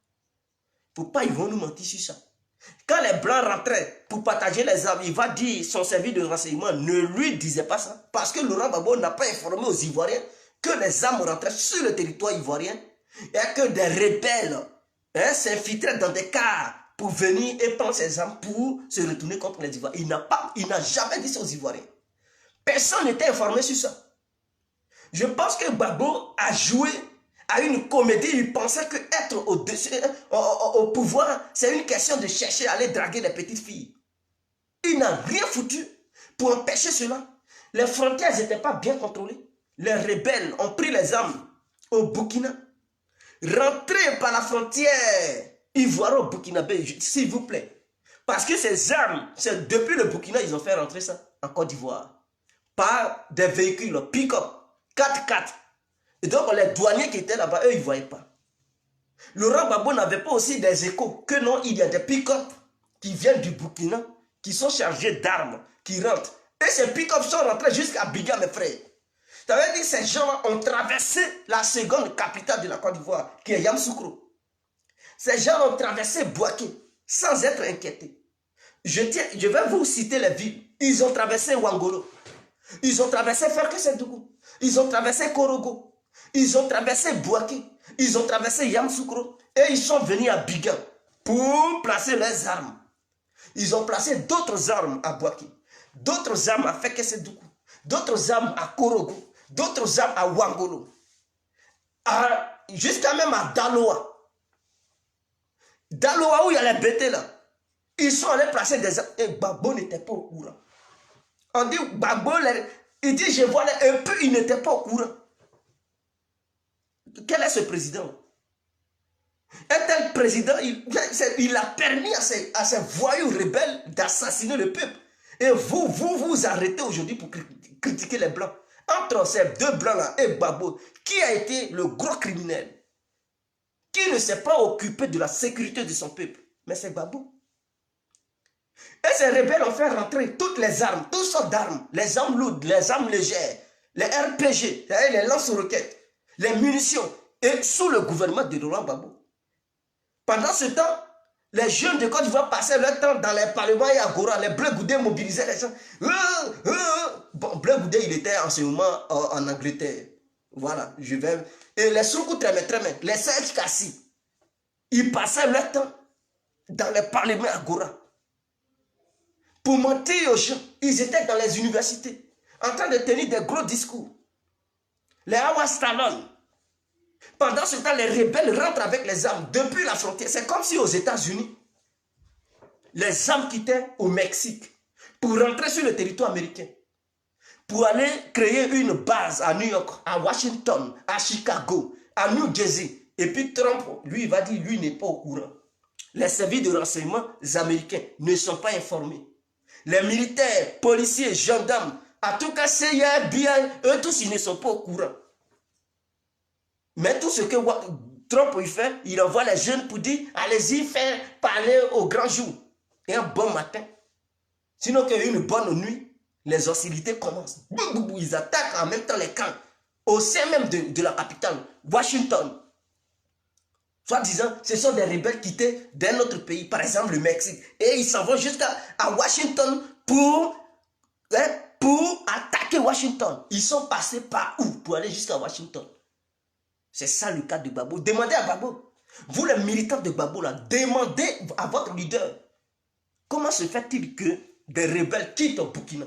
Pourquoi ils vont nous mentir sur ça? Quand les Blancs rentraient pour partager les armes, il va dire, son service de renseignement ne lui disait pas ça. Parce que Laurent Gbagbo n'a pas informé aux Ivoiriens que les armes rentraient sur le territoire ivoirien et que des rebelles s'infiltraient dans des cars pour venir et prendre ces armes pour se retourner contre les Ivoiriens. Il n'a jamais dit ça aux Ivoiriens. Personne n'était informé sur ça. Je pense que Gbagbo a joué à une comédie. Il pensait qu'être au pouvoir, c'est une question de chercher à aller draguer les petites filles. Il n'a rien foutu pour empêcher cela. Les frontières n'étaient pas bien contrôlées. Les rebelles ont pris les armes au Burkina. Rentrez par la frontière ivoire au Burkinabé, s'il vous plaît. Parce que ces armes, c'est depuis le Burkina, ils ont fait rentrer ça en Côte d'Ivoire. Par des véhicules pick-up, 4x4. Et donc les douaniers qui étaient là-bas, eux, ils ne voyaient pas. Laurent Gbagbo n'avait pas aussi des échos que non, il y a des pick-up qui viennent du Burkina, qui sont chargés d'armes, qui rentrent. Et ces pick-up sont rentrés jusqu'à Abidjan, mes frères. Ça veut dire que ces gens ont traversé la seconde capitale de la Côte d'Ivoire, qui est Yamoussoukro. Ces gens ont traversé Bouaké sans être inquiétés. Je vais vous citer les villes. Ils ont traversé Ouangolo. Ils ont traversé Ferke-Sentougou. Ils ont traversé Korogo. Ils ont traversé Bouaké. Ils ont traversé Yamoussoukro. Et ils sont venus à Abidjan pour placer leurs armes. Ils ont placé d'autres armes à Bouaké. D'autres armes à Ferke-Sentougou. D'autres armes à Korogo. D'autres armes à Ouangolo. Jusqu'à même à Daloa. Daloa où il y a les bêtés là. Ils sont allés placer des armes. Et Gbagbo n'était pas au courant. On dit Gbagbo, il dit je vois un peu, il n'était pas au courant. Quel est ce président? Un tel président, il a permis à ces voyous rebelles d'assassiner le peuple. Et vous arrêtez aujourd'hui pour critiquer les Blancs. Entre ces deux Blancs-là et Gbagbo, qui a été le gros criminel? Qui ne s'est pas occupé de la sécurité de son peuple? Mais c'est Gbagbo. Et ces rebelles ont fait rentrer toutes les armes, toutes sortes d'armes, les armes lourdes, les armes légères, les RPG, les lance-roquettes, les munitions, et sous le gouvernement de Laurent Gbagbo. Pendant ce temps, les jeunes de Côte d'Ivoire passaient leur temps dans les parlements et Agora, les Bleu Goudé mobilisaient les gens. Bon, Bleu Goudé, il était en ce moment en Angleterre. Voilà, je vais... Et les Soukou Tremé, les Serge Kassi, ils passaient leur temps dans les parlements Agora. Pour mentir aux gens, ils étaient dans les universités, en train de tenir des gros discours. Les Awas Talon. Pendant ce temps, les rebelles rentrent avec les armes depuis la frontière. C'est comme si aux États-Unis, les armes quittaient au Mexique pour rentrer sur le territoire américain, pour aller créer une base à New York, à Washington, à Chicago, à New Jersey. Et puis Trump, lui, il va dire, lui n'est pas au courant. Les services de renseignement américains ne sont pas informés. Les militaires, policiers, gendarmes, en tout cas CIA, FBI, eux tous, ils ne sont pas au courant. Mais tout ce que Trump il fait, il envoie les jeunes pour dire, allez-y, faire parler au grand jour. Et un bon matin. Sinon qu'une bonne nuit, les hostilités commencent. Ils attaquent en même temps les camps. Au sein même de la capitale, Washington. Soit disant, ce sont des rebelles quittés d'un autre pays, par exemple le Mexique. Et ils s'en vont jusqu'à Washington pour attaquer Washington. Ils sont passés par où pour aller jusqu'à Washington? C'est ça le cas de Gbagbo. Demandez à Gbagbo. Vous les militants de Gbagbo là, demandez à votre leader. Comment se fait-il que des rebelles quittent au Burkina?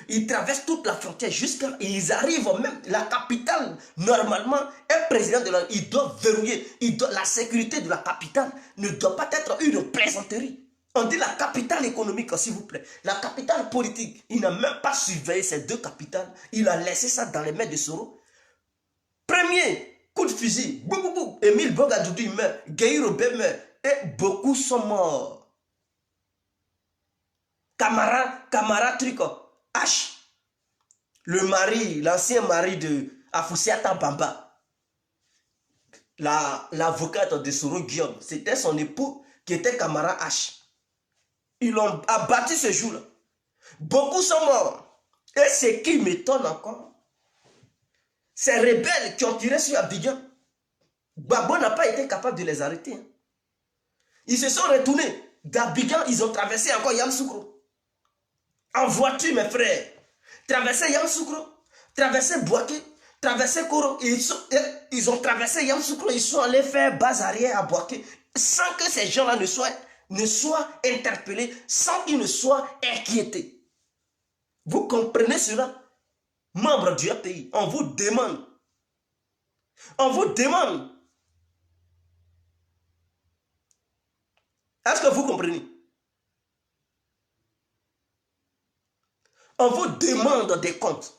Ils traversent toute la frontière jusqu'à... Ils arrivent même... La capitale, normalement, un président de la... Il doit verrouiller. La sécurité de la capitale ne doit pas être une plaisanterie. On dit la capitale économique, s'il vous plaît. La capitale politique. Il n'a même pas surveillé ces deux capitales. Il a laissé ça dans les mains de Soro. Premier coup de fusil. Bou, bou, bou. Émile Bogadoudou, il meurt. Gueye Robert meurt. Et beaucoup sont morts. Camara Trico. H. Le mari, l'ancien mari de Afoussiata Bamba. L'avocate de Soro Guillaume. C'était son époux qui était Camara H. Ils l'ont abattu ce jour-là. Beaucoup sont morts. Et ce qui m'étonne encore, ces rebelles qui ont tiré sur Abidjan, Gbagbo n'a pas été capable de les arrêter. Ils se sont retournés. D'Abidjan, ils ont traversé encore Yamoussoukro. En voiture, mes frères. Traversé Yamoussoukro, traversé Bouaké, traversé Koro. Ils ont traversé Yamoussoukro, ils sont allés faire base arrière à Bouaké sans que ces gens-là ne soient interpellés, sans qu'ils ne soient inquiétés. Vous comprenez cela? Membres du pays, on vous demande. Est-ce que vous comprenez? On vous demande des comptes.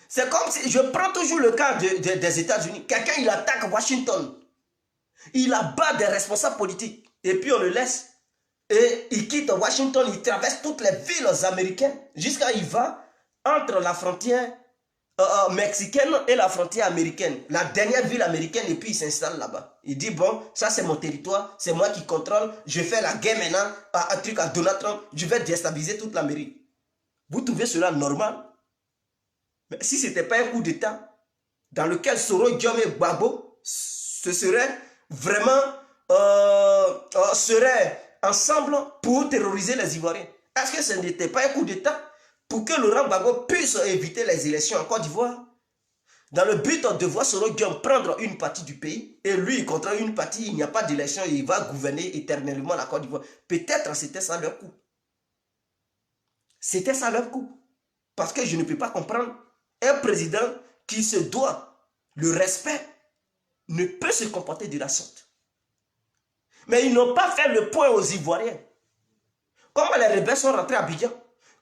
C'est comme si, je prends toujours le cas des États-Unis. Quelqu'un, il attaque Washington. Il abat des responsables politiques. Et puis on le laisse. Et il quitte Washington, il traverse toutes les villes américaines. Jusqu'à il va entre la frontière mexicaine et la frontière américaine. La dernière ville américaine, et puis il s'installe là-bas. Il dit, bon, ça c'est mon territoire, c'est moi qui contrôle, je fais la guerre maintenant, un truc à Donald Trump, je vais déstabiliser toute l'Amérique. Vous trouvez cela normal? Mais si ce n'était pas un coup d'État dans lequel Soro Guillaume et Gbagbo, ce serait vraiment seraient ensemble pour terroriser les Ivoiriens. Est-ce que ce n'était pas un coup d'État pour que Laurent Gbagbo puisse éviter les élections en Côte d'Ivoire, dans le but de voir Soro Guillaume prendre une partie du pays, et lui, il contrôle une partie, il n'y a pas d'élection, il va gouverner éternellement la Côte d'Ivoire. Peut-être c'était ça leur coup. C'était ça leur coup. Parce que je ne peux pas comprendre un président qui se doit le respect ne peut se comporter de la sorte. Mais ils n'ont pas fait le point aux Ivoiriens. Comment les rebelles sont rentrés à Abidjan?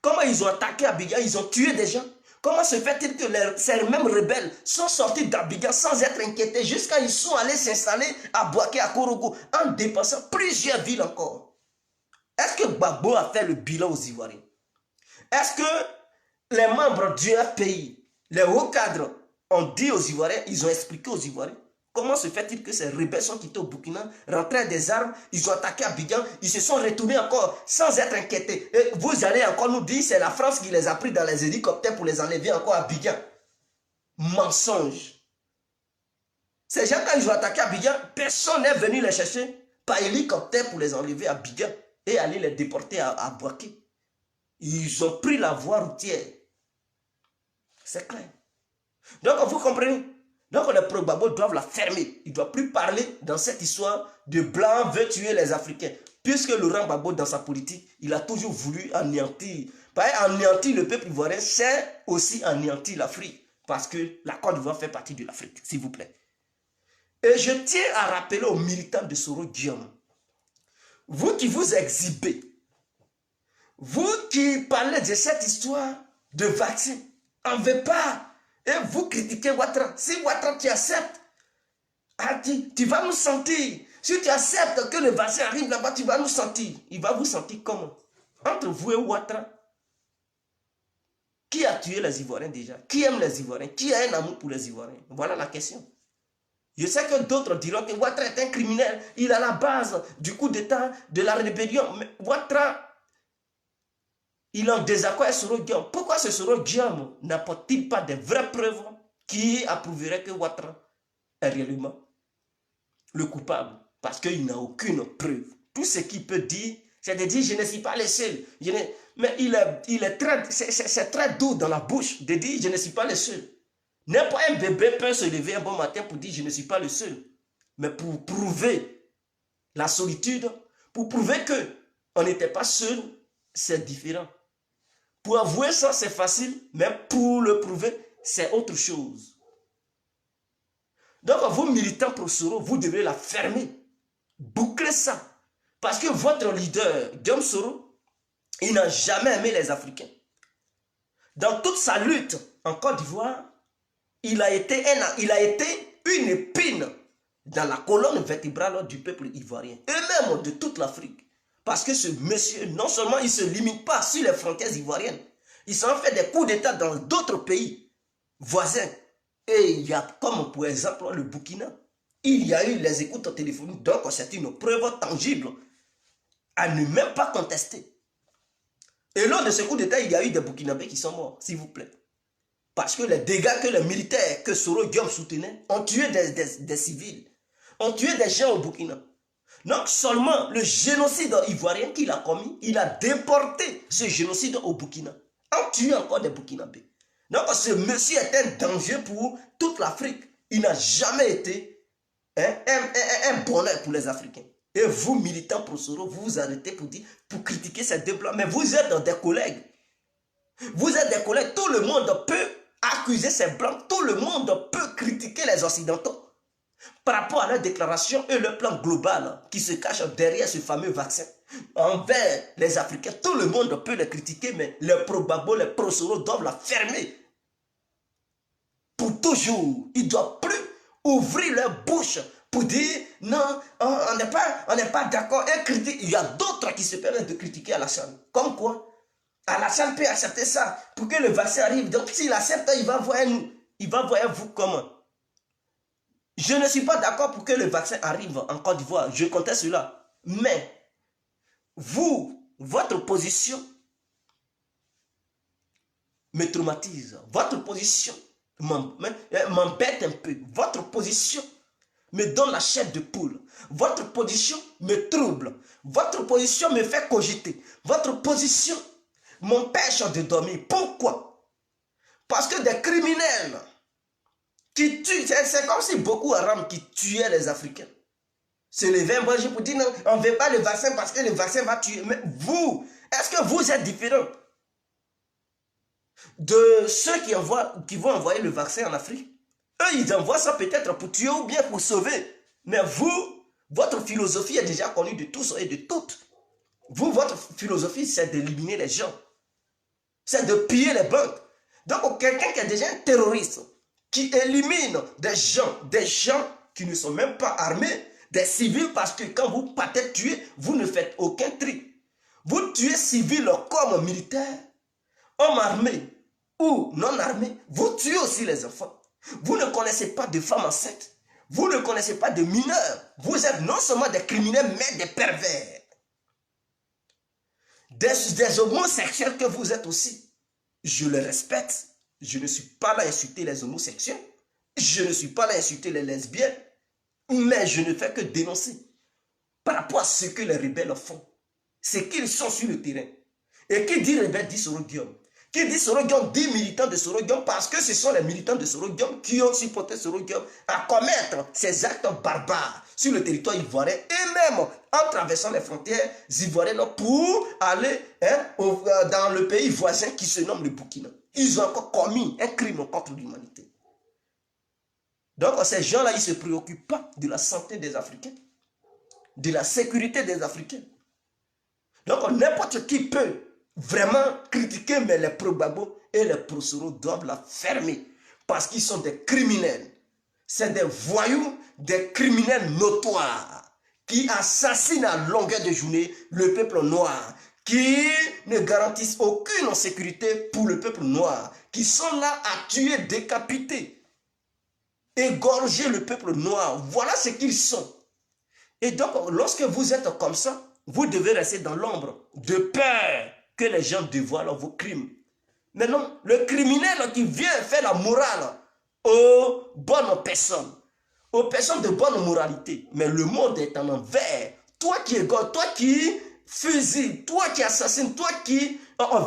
Comment ils ont attaqué Abidjan? Ils ont tué des gens. Comment se fait-il que ces mêmes rebelles sont sortis d'Abidjan sans être inquiétés jusqu'à ils sont allés s'installer à Bouaké, à Korogo, en dépassant plusieurs villes encore? Est-ce que Gbagbo a fait le bilan aux Ivoiriens? Est-ce que les membres du pays, les hauts cadres, ont dit aux Ivoiriens, ils ont expliqué aux Ivoiriens? Comment se fait-il que ces rebelles sont quittés au Burkina, rentrés des armes, ils ont attaqué Abidjan, ils se sont retournés encore sans être inquiétés. Et vous allez encore nous dire c'est la France qui les a pris dans les hélicoptères pour les enlever encore à Abidjan. Mensonge. Ces gens, quand ils ont attaqué Abidjan, personne n'est venu les chercher par hélicoptère pour les enlever à Abidjan et aller les déporter à Bouaké. Ils ont pris la voie routière. C'est clair. Donc vous comprenez? Donc les pro-Gbagbo doivent la fermer. Ils ne doivent plus parler dans cette histoire de blanc veut tuer les Africains. Puisque Laurent Gbagbo, dans sa politique, il a toujours voulu anéantir. Anéantir le peuple ivoirien, c'est aussi anéantir l'Afrique. Parce que la Côte d'Ivoire fait partie de l'Afrique, s'il vous plaît. Et je tiens à rappeler aux militants de Soro Guillaume, vous qui vous exhibez, vous qui parlez de cette histoire de vaccin, en veut pas. Et vous critiquez Ouattara. Si Ouattara tu acceptes, tu vas nous sentir. Si tu acceptes que le vaccin arrive là-bas, tu vas nous sentir. Il va vous sentir comment? Entre vous et Ouattara, qui a tué les Ivoiriens déjà? Qui aime les Ivoiriens? Qui a un amour pour les Ivoiriens? Voilà la question. Je sais que d'autres diront que Ouattara est un criminel. Il est à la base du coup d'État, de la rébellion. Mais Ouattara, il est en désaccord avec Soro Guillaume. Pourquoi ce Soro Guillaume n'apporte-t-il pas de vraies preuves qui approuveraient que Ouattara est réellement le coupable? Parce qu'il n'a aucune preuve. Tout ce qu'il peut dire, c'est de dire je ne suis pas le seul. Mais c'est très doux dans la bouche de dire je ne suis pas le seul. N'importe un bébé peut se lever un bon matin pour dire je ne suis pas le seul. Mais pour prouver la solitude, pour prouver qu'on n'était pas seul, c'est différent. Pour avouer ça, c'est facile, mais pour le prouver, c'est autre chose. Donc, vous, militants pro Soro, vous devez la fermer. Boucler ça. Parce que votre leader, Guillaume Soro, il n'a jamais aimé les Africains. Dans toute sa lutte en Côte d'Ivoire, il a été une épine dans la colonne vertébrale du peuple ivoirien. Et même de toute l'Afrique. Parce que ce monsieur, non seulement il ne se limite pas sur les frontières ivoiriennes, il s'en fait des coups d'État dans d'autres pays voisins. Et il y a comme pour exemple le Burkina. Il y a eu les écoutes téléphoniques, donc c'est une preuve tangible à ne même pas contester. Et lors de ce coup d'État, il y a eu des Burkinabés qui sont morts, s'il vous plaît. Parce que les dégâts que les militaires, que Soro Guillaume soutenait, ont tué des civils, ont tué des gens au Burkina. Donc seulement le génocide ivoirien qu'il a commis, il a déporté ce génocide au Burkina, en tuant encore des Burkinabés. Donc ce monsieur est un danger pour toute l'Afrique. Il n'a jamais été un bonheur pour les Africains. Et vous, militants pro Soro, vous vous arrêtez pour critiquer ces deux blancs. Mais vous êtes des collègues. Vous êtes des collègues. Tout le monde peut accuser ces blancs. Tout le monde peut critiquer les Occidentaux par rapport à leur déclaration et leur plan global qui se cache derrière ce fameux vaccin. Envers les Africains, tout le monde peut les critiquer, mais les pro-Gbagbo, les pro-Soro doivent la fermer. Pour toujours. Ils ne doivent plus ouvrir leur bouche pour dire non, on n'est pas d'accord. Et critique. Il y a d'autres qui se permettent de critiquer Alassane. Comme quoi Alassane peut accepter ça pour que le vaccin arrive. Donc s'il accepte, il va voir nous. Il va voir vous comment. Je ne suis pas d'accord pour que le vaccin arrive en Côte d'Ivoire. Je conteste cela. Mais vous, votre position me traumatise. Votre position m'embête un peu. Votre position me donne la chair de poule. Votre position me trouble. Votre position me fait cogiter. Votre position m'empêche de dormir. Pourquoi? Parce que des criminels qui tuent, c'est comme si Boko Haram qui tuait les Africains se levaient pour dire non, on ne veut pas le vaccin parce que le vaccin va tuer. Mais vous, est-ce que vous êtes différent de ceux qui vont envoyer le vaccin en Afrique? Eux, ils envoient ça peut-être pour tuer ou bien pour sauver. Mais vous, votre philosophie est déjà connue de tous et de toutes. Vous, votre philosophie, c'est d'éliminer les gens. C'est de piller les banques. Donc, quelqu'un qui est déjà un terroriste, qui élimine des gens qui ne sont même pas armés, des civils, parce que quand vous partez tuer, vous ne faites aucun tri. Vous tuez civils comme militaires, hommes armés ou non armés, vous tuez aussi les enfants. Vous ne connaissez pas de femmes enceintes. Vous ne connaissez pas de mineurs. Vous êtes non seulement des criminels, mais des pervers. Des homosexuels que vous êtes aussi. Je les respecte. Je ne suis pas là à insulter les homosexuels. Je ne suis pas là à insulter les lesbiennes. Mais je ne fais que dénoncer par rapport à ce que les rebelles font. C'est qu'ils sont sur le terrain. Et qui dit rebelle dit Soro Guillaume. Qui dit Soro Guillaume dit militants de Soro Guillaume parce que ce sont les militants de Soro Guillaume qui ont supporté Soro Guillaume à commettre ces actes barbares sur le territoire ivoirien et même en traversant les frontières ivoiriennes pour aller dans le pays voisin qui se nomme le Burkina. Ils ont encore commis un crime contre l'humanité. Donc ces gens-là, ils ne se préoccupent pas de la santé des Africains, de la sécurité des Africains. Donc n'importe qui peut vraiment critiquer, mais les pro-Gbagbo et les pro-Soro doivent la fermer parce qu'ils sont des criminels. C'est des voyous, des criminels notoires qui assassinent à longueur de journée le peuple noir, qui ne garantissent aucune sécurité pour le peuple noir, qui sont là à tuer, décapiter, égorger le peuple noir. Voilà ce qu'ils sont. Et donc, lorsque vous êtes comme ça, vous devez rester dans l'ombre de peur que les gens dévoilent vos crimes. Mais non, le criminel qui vient faire la morale aux bonnes personnes, aux personnes de bonne moralité, mais le monde est en envers. Toi qui égorges, toi qui fusilles, toi qui assassines, toi qui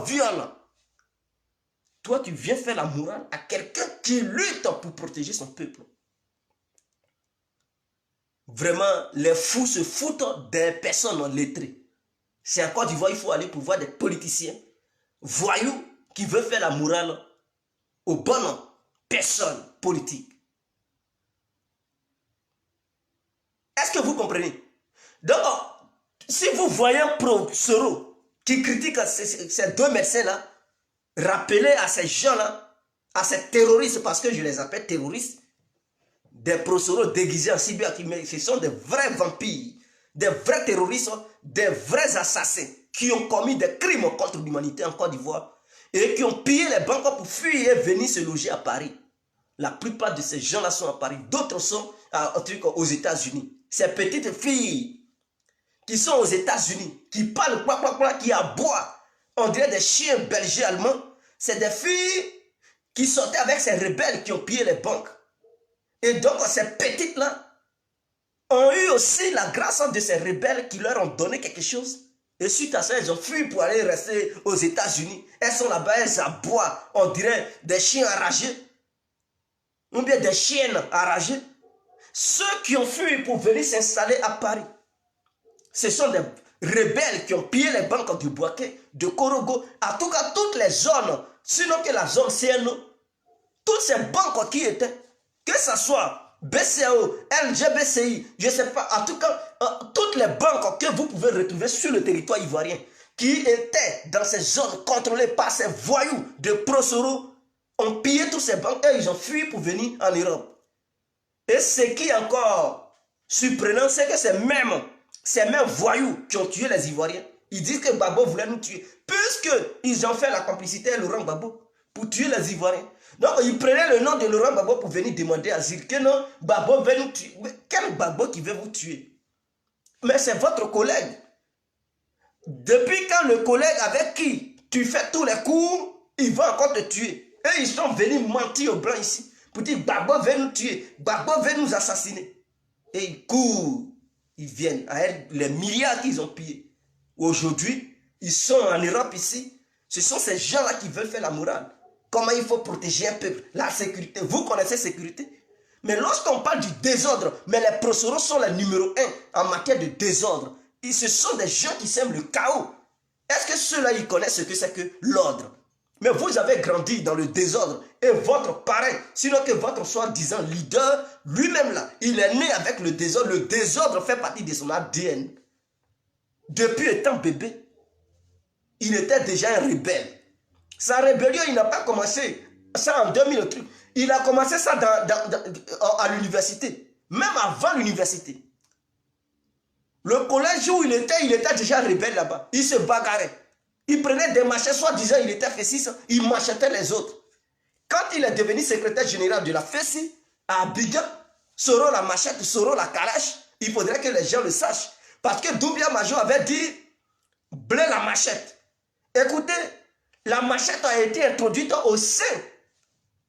violes, toi tu viens faire la morale à quelqu'un qui lutte pour protéger son peuple. Vraiment, les fous se foutent des personnes lettrées. C'est en Côte d'Ivoire, il faut aller pour voir des politiciens voyous qui veut faire la morale aux bonnes personnes politiques. Est-ce que vous comprenez? Donc, si vous voyez un professeur qui critique ces deux médecins-là, rappelez à ces gens-là, à ces terroristes, parce que je les appelle terroristes, des professeurs déguisés en cyber, ce sont des vrais vampires, des vrais terroristes, des vrais assassins qui ont commis des crimes contre l'humanité en Côte d'Ivoire et qui ont pillé les banques pour fuir et venir se loger à Paris. La plupart de ces gens-là sont à Paris, d'autres sont aux États-Unis. Ces petites filles qui sont aux États-Unis, qui parlent quoi, qui aboient, on dirait des chiens belges allemands, c'est des filles qui sortaient avec ces rebelles qui ont pillé les banques. Et donc ces petites-là ont eu aussi la grâce de ces rebelles qui leur ont donné quelque chose. Et suite à ça, elles ont fui pour aller rester aux États-Unis. Elles sont là-bas, elles aboient, on dirait des chiens enragés. Ou bien des chiennes enragées. Ceux qui ont fui pour venir s'installer à Paris, ce sont des rebelles qui ont pillé les banques du Boaké, de Korogo, en tout cas toutes les zones, sinon que la zone CNO, toutes ces banques qui étaient, que ce soit BCAO, LGBCI, je ne sais pas, en tout cas, toutes les banques que vous pouvez retrouver sur le territoire ivoirien, qui étaient dans ces zones contrôlées par ces voyous de Prosoro, ont pillé toutes ces banques et ils ont fui pour venir en Europe. Et ce qui est encore surprenant, c'est que ces mêmes voyous qui ont tué les Ivoiriens, ils disent que Gbagbo voulait nous tuer, puisqu'ils ont fait la complicité à Laurent Gbagbo pour tuer les Ivoiriens. Donc, ils prenaient le nom de Laurent Gbagbo pour venir demander asile. Que non, Gbagbo veut nous tuer. Mais quel Gbagbo qui veut vous tuer? Mais c'est votre collègue. Depuis quand le collègue avec qui tu fais tous les coups, il va encore te tuer. Et ils sont venus mentir aux Blancs ici pour dire Gbagbo veut nous tuer, Gbagbo veut nous assassiner. Et ils courent, ils viennent avec les milliards qu'ils ont pillés. Aujourd'hui, ils sont en Europe ici. Ce sont ces gens-là qui veulent faire la morale. Comment il faut protéger un peuple, la sécurité. Vous connaissez la sécurité? Mais lorsqu'on parle du désordre, mais les procureurs sont les numéro 1 en matière de désordre. Et ce sont des gens qui sèment le chaos. Est-ce que ceux-là, ils connaissent ce que c'est que l'ordre? Mais vous avez grandi dans le désordre et votre parrain, sinon que votre soi-disant leader, lui-même là, il est né avec le désordre. Le désordre fait partie de son ADN. Depuis étant bébé, il était déjà un rebelle. Sa rébellion, il n'a pas commencé ça en 2000. Il a commencé ça à l'université, même avant l'université. Le collège où il était déjà rebelle là-bas. Il se bagarrait. Il prenait des machettes, soi-disant il était FESI, il machetait les autres. Quand il est devenu secrétaire général de la FESI, à Abidjan, Soro la machette, Soro la calache, il faudrait que les gens le sachent. Parce que Doubia Major avait dit, bleu la machette. Écoutez, la machette a été introduite au sein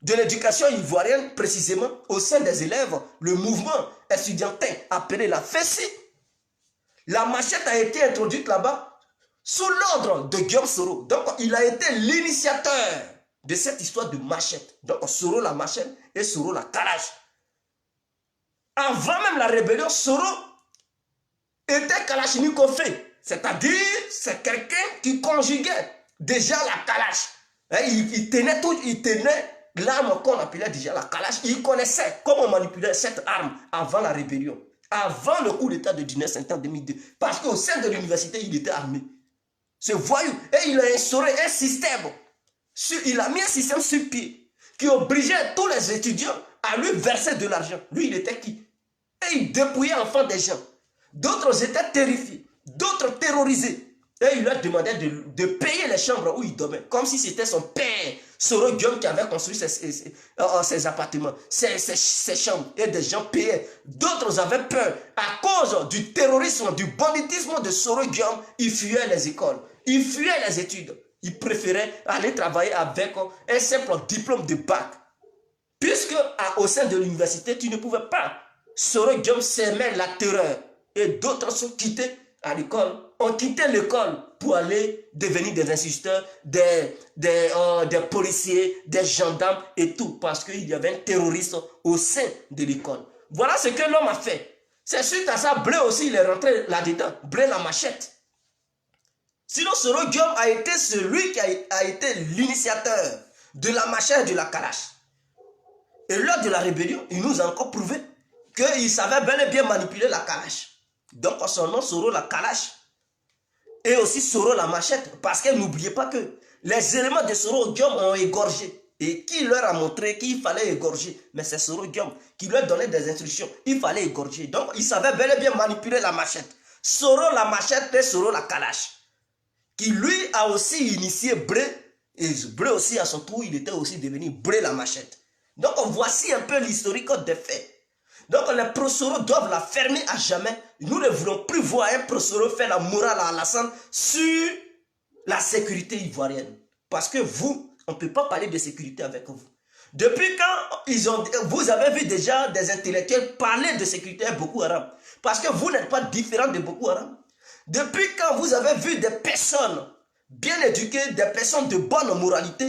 de l'éducation ivoirienne, précisément au sein des élèves, le mouvement estudiantin appelé la FESI. La machette a été introduite là-bas sous l'ordre de Guillaume Soro. Donc, il a été l'initiateur de cette histoire de machette. Donc, Soro la machette et Soro la calache. Avant même la rébellion, Soro était kalachnikové. C'est-à-dire, c'est quelqu'un qui conjuguait déjà la calache. Il tenait l'arme qu'on appelait déjà la calache. Il connaissait comment manipuler cette arme avant la rébellion. Avant le coup d'état de Dines en 2002. Parce qu'au sein de l'université, il était armé. Ce voyou. Et il a instauré un système. Il a mis un système sur pied qui obligeait tous les étudiants à lui verser de l'argent. Lui, il était qui? Et il dépouillait enfin des gens. D'autres étaient terrifiés. D'autres terrorisés. Et il leur demandait de payer les chambres où il dormait. Comme si c'était son père, Soro Guillaume, qui avait construit ses appartements, ses chambres. Et des gens payaient. D'autres avaient peur. À cause du terrorisme, du banditisme de Soro Guillaume, ils fuyaient les écoles. Ils fuyaient les études. Ils préféraient aller travailler avec un simple diplôme de bac. Puisque au sein de l'université, tu ne pouvais pas. Soro Guillaume s'aimait la terreur. Et d'autres sont quittés à l'école, ont quitté l'école pour aller devenir des instituteurs, des policiers, des gendarmes et tout, parce qu'il y avait un terroriste au sein de l'école. Voilà ce que l'homme a fait. C'est suite à ça, Bleu aussi, il est rentré là-dedans. Bleu la machette. Sinon, Soro Guillaume a été celui qui a été l'initiateur de la machette de la Kalash. Et lors de la rébellion, il nous a encore prouvé qu'il savait bel et bien manipuler la Kalash. Donc, son nom, Soro la Kalash. Et aussi Soro la machette. Parce que n'oubliez pas que les éléments de Soro Guillaume ont égorgé. Et qui leur a montré qu'il fallait égorger? Mais c'est Soro Guillaume qui leur donnait des instructions. Il fallait égorger. Donc, il savait bel et bien manipuler la machette. Soro la machette et Soro la Kalash. Qui lui a aussi initié Bré. Et Bré aussi, à son tour, il était aussi devenu Bré la machette. Donc, voici un peu l'historique des faits. Donc, les pro-Soro doivent la fermer à jamais. Nous ne voulons plus voir un pro-Soro faire la morale à Alassane sur la sécurité ivoirienne. Parce que vous, on ne peut pas parler de sécurité avec vous. Depuis quand vous avez vu déjà des intellectuels parler de sécurité avec Boko Haram? Parce que vous n'êtes pas différent de Boko Haram. Depuis quand vous avez vu des personnes bien éduquées, des personnes de bonne moralité,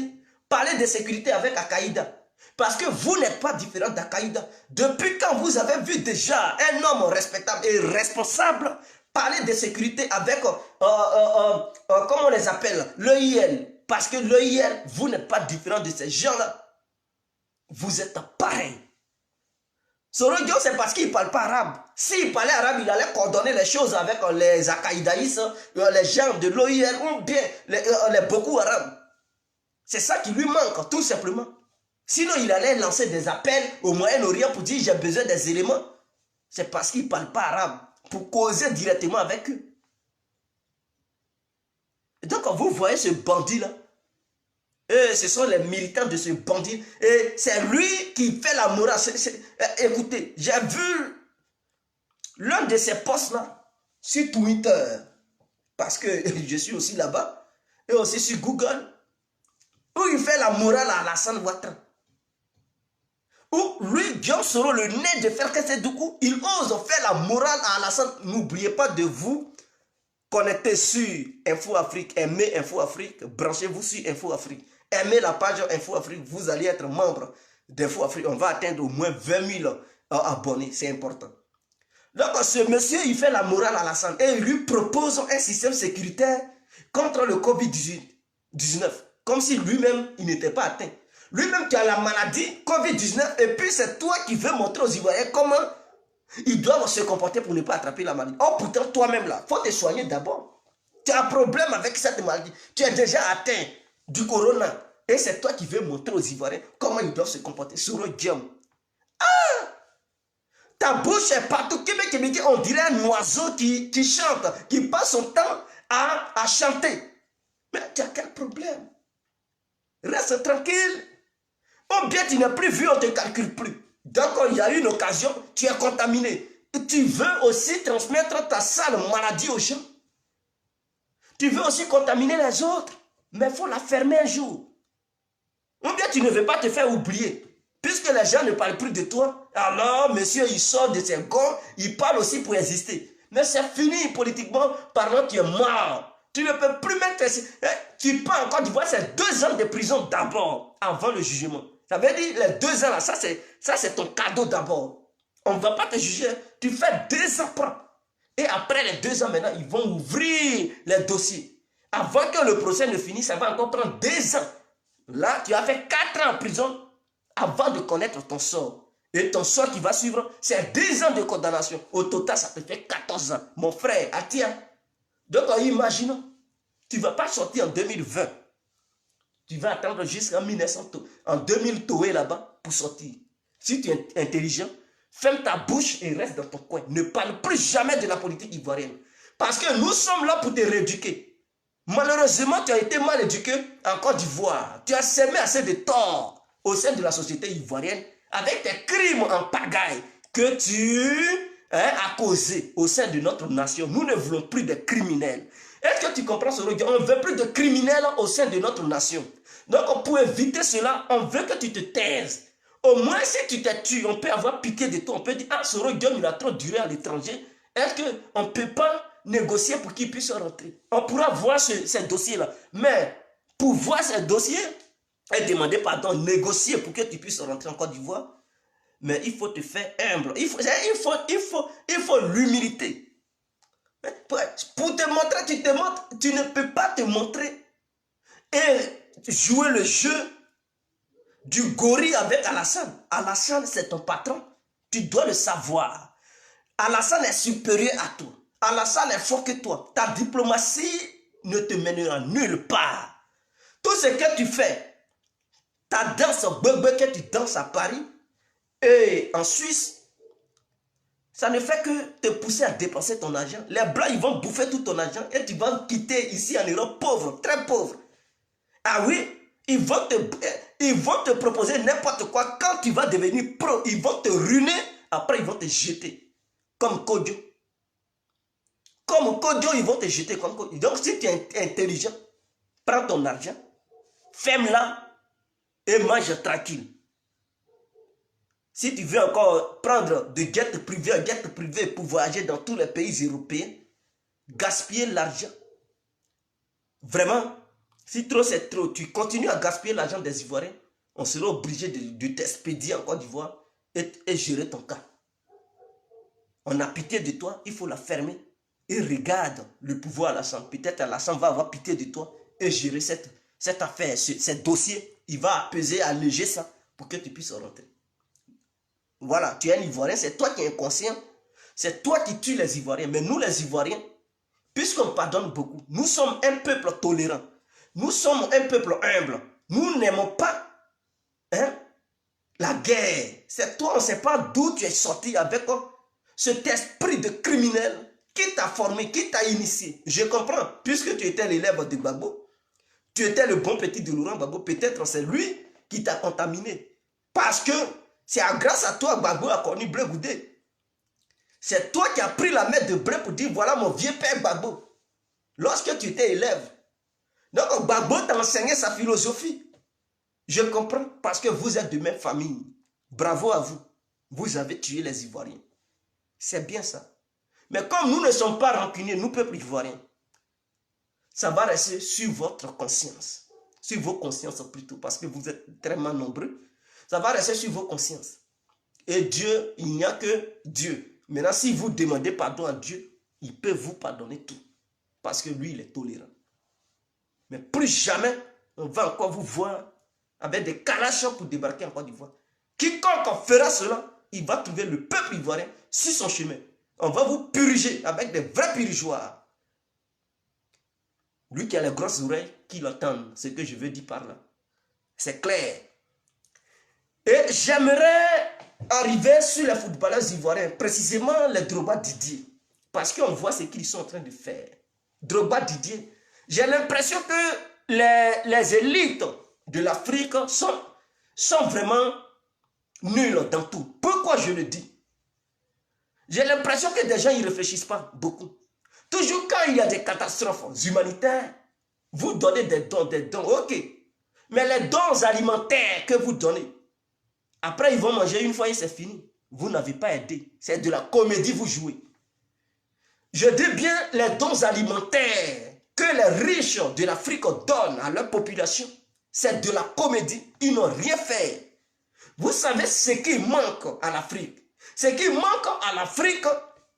parler de sécurité avec Al-Qaïda? Parce que vous n'êtes pas différent d'Al-Qaïda. Depuis quand vous avez vu déjà un homme respectable et responsable parler de sécurité avec, comment on les appelle, l'EIL? Parce que l'EIL, vous n'êtes pas différent de ces gens-là. Vous êtes pareil. Soro Guillaume, c'est parce qu'il ne parle pas arabe. S'il parlait arabe, il allait coordonner les choses avec les Al-Qaïdaïs, les gens de l'OIL ou bien les Boko Haram. C'est ça qui lui manque, tout simplement. Sinon, il allait lancer des appels au Moyen-Orient pour dire j'ai besoin des éléments. C'est parce qu'il ne parle pas arabe, pour causer directement avec eux. Et donc, vous voyez ce bandit-là. Et ce sont les militants de ce bandit. Et c'est lui qui fait la morale. Écoutez, j'ai vu l'un de ces posts-là sur Twitter. Parce que je suis aussi là-bas. Et aussi sur Google. Où il fait la morale à Alassane Ouattara. Où lui, Guillaume Soro, le nez de Ferkese Doukou, il ose faire la morale à Alassane. N'oubliez pas de vous connecter sur Info Afrique, aimez Info Afrique, branchez-vous sur Info Afrique. Aimez la page Info Afrique, vous allez être membre d'Info Afrique. On va atteindre au moins 20 000 abonnés, c'est important. Donc ce monsieur, il fait la morale à Alassane et il lui propose un système sécuritaire contre le Covid-19. Comme si lui-même, il n'était pas atteint. Lui-même, tu as la maladie Covid-19 et puis c'est toi qui veux montrer aux Ivoiriens comment ils doivent se comporter pour ne pas attraper la maladie. Oh, pourtant, toi-même là, il faut te soigner d'abord. Tu as un problème avec cette maladie. Tu es déjà atteint du corona. Et c'est toi qui veux montrer aux Ivoiriens comment ils doivent se comporter. Soro Guillaume. Ah! Ta bouche est partout. On dirait un oiseau qui chante, qui passe son temps à chanter. Mais tu as quel problème? Reste tranquille. Ou bien tu n'es plus vu, on ne te calcule plus. Donc il y a eu une occasion, tu es contaminé. Et tu veux aussi transmettre ta sale maladie aux gens. Tu veux aussi contaminer les autres. Mais il faut la fermer un jour. Ou bien tu ne veux pas te faire oublier. Puisque les gens ne parlent plus de toi. Alors monsieur il sort de ses gonds, il parle aussi pour exister. Mais c'est fini politiquement parlant, tu es mort. Tu ne peux plus mettre... Tu pars encore, tu vois, c'est 2 ans de prison d'abord, avant le jugement. Ça veut dire, les 2 ans là, ça c'est ton cadeau d'abord. On ne va pas te juger. Tu fais 2 ans propres. Et après les 2 ans maintenant, ils vont ouvrir les dossiers. Avant que le procès ne finisse, ça va encore prendre 2 ans. Là, tu as fait 4 ans en prison avant de connaître ton sort. Et ton sort qui va suivre, c'est 2 ans de condamnation. Au total, ça te fait 14 ans. Mon frère, Atia. Donc, imaginons, tu ne vas pas sortir en 2020. Tu vas attendre jusqu'en 1900, en 2000 toé là-bas pour sortir. Si tu es intelligent, ferme ta bouche et reste dans ton coin. Ne parle plus jamais de la politique ivoirienne. Parce que nous sommes là pour te rééduquer. Malheureusement, tu as été mal éduqué en Côte d'Ivoire. Tu as semé assez de tort au sein de la société ivoirienne avec tes crimes en pagaille que tu as causé au sein de notre nation. Nous ne voulons plus de criminels. Est-ce que tu comprends ce regard? On ne veut plus de criminels au sein de notre nation. Donc, pour éviter cela, on veut que tu te taises. Au moins, si tu te tues, on peut avoir pitié de toi. On peut dire, ah, ce regard, il a trop duré à l'étranger. Est-ce qu'on ne peut pas négocier pour qu'il puisse rentrer? On pourra voir ces dossiers-là. Mais pour voir ces dossiers et demander pardon, négocier pour que tu puisses rentrer en Côte d'Ivoire, mais il faut te faire humble. Il faut l'humilité. Pour te montrer, tu te montres, tu ne peux pas te montrer et jouer le jeu du gorille avec Alassane. Alassane, c'est ton patron. Tu dois le savoir. Alassane est supérieur à toi. Alassane est fort que toi. Ta diplomatie ne te mènera nulle part. Tout ce que tu fais, ta danse bébé que tu danses à Paris et en Suisse, ça ne fait que te pousser à dépenser ton argent. Les Blancs, ils vont bouffer tout ton argent et tu vas quitter ici en Europe pauvre, très pauvre. Ah oui, ils vont te proposer n'importe quoi. Quand tu vas devenir pro, ils vont te ruiner. Après, ils vont te jeter. Comme Kodjo. Comme Kodjo, ils vont te jeter comme Kodjo. Donc, si tu es intelligent, prends ton argent, ferme-la et mange tranquille. Si tu veux encore prendre de jet privé pour voyager dans tous les pays européens, gaspiller l'argent, vraiment, si trop c'est trop, tu continues à gaspiller l'argent des Ivoiriens, on sera obligé de t'expédier en Côte d'Ivoire et gérer ton cas. On a pitié de toi, il faut la fermer. Et regarde le pouvoir à Alassane. Peut-être Alassane va avoir pitié de toi et gérer cette affaire, ce dossier. Il va peser, alléger ça pour que tu puisses rentrer. Voilà, tu es un Ivoirien, c'est toi qui es inconscient. C'est toi qui tues les Ivoiriens. Mais nous, les Ivoiriens, puisqu'on pardonne beaucoup, nous sommes un peuple tolérant. Nous sommes un peuple humble. Nous n'aimons pas la guerre. C'est toi, on ne sait pas d'où tu es sorti avec cet esprit de criminel qui t'a formé, qui t'a initié. Je comprends, puisque tu étais l'élève de Gbagbo, tu étais le bon petit de Laurent Gbagbo, peut-être c'est lui qui t'a contaminé. Parce que c'est grâce à toi que Gbagbo a connu Blé Goudé. C'est toi qui as pris la main de Blé pour dire voilà mon vieux père Gbagbo. Lorsque tu étais élève. Donc Gbagbo t'a enseigné sa philosophie. Je comprends parce que vous êtes de même famille. Bravo à vous. Vous avez tué les Ivoiriens. C'est bien ça. Mais comme nous ne sommes pas rancuniers, nous peuple ivoirien, ça va rester sur votre conscience. Sur vos consciences plutôt, parce que vous êtes tellement nombreux. Ça va rester sur vos consciences. Et Dieu, il n'y a que Dieu. Maintenant, si vous demandez pardon à Dieu, il peut vous pardonner tout. Parce que lui, il est tolérant. Mais plus jamais, on va encore vous voir avec des calaches pour débarquer en Côte d'Ivoire. Quiconque fera cela, il va trouver le peuple ivoirien sur son chemin. On va vous purger avec des vrais purgeoirs. Lui qui a les grosses oreilles, qui l'entendent, ce que je veux dire par là. C'est clair. Et j'aimerais arriver sur les footballeurs ivoiriens, précisément les Drogba Didier. Parce qu'on voit ce qu'ils sont en train de faire. Drogba Didier. J'ai l'impression que les élites de l'Afrique sont vraiment nulles dans tout. Pourquoi je le dis? J'ai l'impression que des gens ne réfléchissent pas beaucoup. Toujours quand il y a des catastrophes humanitaires, vous donnez des dons, ok. Mais les dons alimentaires que vous donnez, après ils vont manger une fois et c'est fini. Vous n'avez pas aidé. C'est de la comédie, vous jouez. Je dis bien les dons alimentaires que les riches de l'Afrique donnent à leur population. C'est de la comédie. Ils n'ont rien fait. Vous savez ce qui manque à l'Afrique? Ce qui manque à l'Afrique,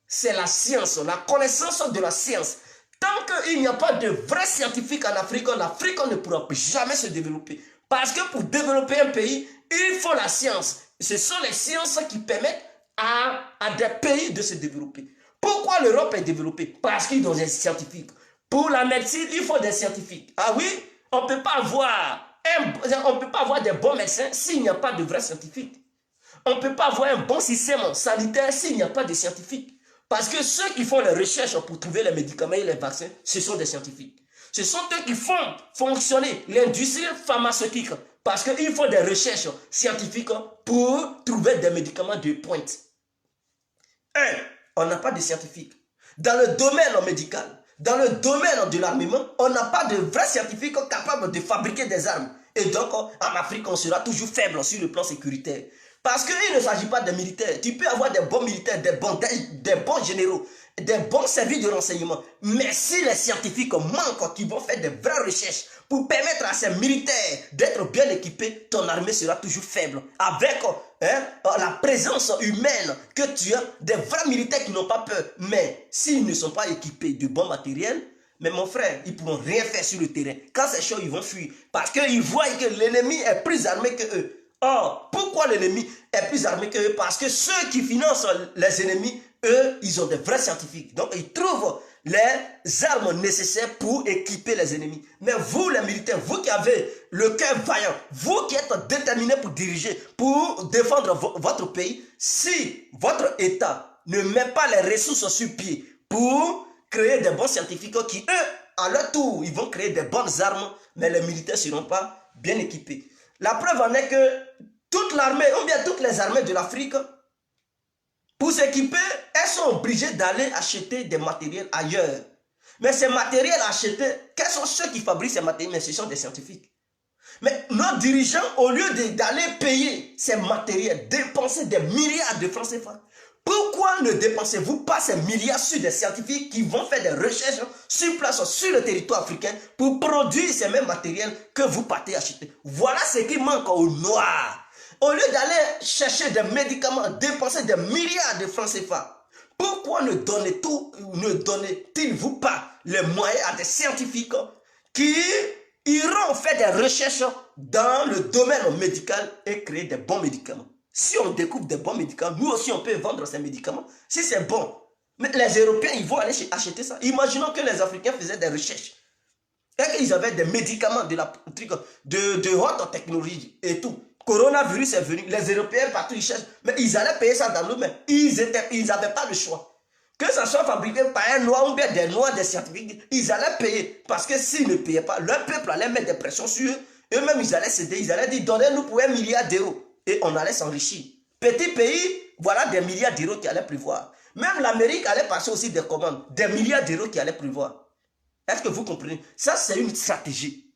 c'est la science, la connaissance de la science. Tant qu'il n'y a pas de vrais scientifiques en Afrique, l'Afrique ne pourra jamais se développer. Parce que pour développer un pays, il faut la science. Ce sont les sciences qui permettent à des pays de se développer. Pourquoi l'Europe est développée? Parce qu'ils ont des scientifiques. Pour la médecine, il faut des scientifiques. Ah oui, on ne peut pas avoir des bons médecins s'il n'y a pas de vrais scientifiques. On ne peut pas avoir un bon système sanitaire s'il n'y a pas de scientifiques. Parce que ceux qui font les recherches pour trouver les médicaments et les vaccins, ce sont des scientifiques. Ce sont eux qui font fonctionner l'industrie pharmaceutique. Parce qu'il faut des recherches scientifiques pour trouver des médicaments de pointe. On n'a pas de scientifiques. Dans le domaine médical, dans le domaine de l'armement, on n'a pas de vrais scientifiques capables de fabriquer des armes. Et donc, en Afrique, on sera toujours faible sur le plan sécuritaire. Parce qu'il ne s'agit pas des militaires. Tu peux avoir des bons militaires, des bons généraux. des bons services de renseignement. Mais si les scientifiques manquent, qui vont faire des vraies recherches pour permettre à ces militaires d'être bien équipés, ton armée sera toujours faible. Avec la présence humaine que tu as, des vrais militaires qui n'ont pas peur. Mais s'ils ne sont pas équipés de bons matériels, mais mon frère, ils ne pourront rien faire sur le terrain. Quand c'est chaud, ils vont fuir. Parce qu'ils voient que l'ennemi est plus armé que eux. Or, pourquoi l'ennemi est plus armé que eux? Parce que ceux qui financent les ennemis, eux, ils ont des vrais scientifiques. Donc, ils trouvent les armes nécessaires pour équiper les ennemis. Mais vous, les militaires, vous qui avez le cœur vaillant, vous qui êtes déterminés pour diriger, pour défendre votre pays, si votre État ne met pas les ressources sur pied pour créer des bons scientifiques qui, eux, à leur tour, ils vont créer des bonnes armes, mais les militaires ne seront pas bien équipés. La preuve en est que toute l'armée, ou bien toutes les armées de l'Afrique, pour s'équiper, elles sont obligées d'aller acheter des matériels ailleurs. Mais ces matériels achetés, quels sont ceux qui fabriquent ces matériels? Mais ce sont des scientifiques. Mais nos dirigeants, au lieu d'aller payer ces matériels, dépenser des milliards de francs CFA, pourquoi ne dépensez-vous pas ces milliards sur des scientifiques qui vont faire des recherches sur place, sur le territoire africain, pour produire ces mêmes matériels que vous partez acheter? Voilà ce qui manque au noir. Au lieu d'aller chercher des médicaments, dépenser des milliards de francs CFA, pourquoi ne donnez-vous pas les moyens à des scientifiques qui iront faire des recherches dans le domaine médical et créer des bons médicaments? Si on découvre des bons médicaments, nous aussi on peut vendre ces médicaments. Si c'est bon, mais les Européens, ils vont aller acheter ça. Imaginons que les Africains faisaient des recherches et qu'ils avaient des médicaments de haute technologie et tout. Coronavirus est venu, les Européens partout ils cherchent, mais ils allaient payer ça dans l'eau-même. Ils n'avaient pas le choix. Que ça soit fabriqué par un noir ou bien des noirs, des scientifiques, ils allaient payer. Parce que s'ils ne payaient pas, leur peuple allait mettre des pressions sur eux. Eux-mêmes, ils allaient céder, ils allaient dire, donnez-nous pour 1 milliard d'euros. Et on allait s'enrichir. Petit pays, voilà des milliards d'euros qui allaient prévoir. Même l'Amérique allait passer aussi des commandes, des milliards d'euros qui allaient prévoir. Est-ce que vous comprenez? Ça, c'est une stratégie.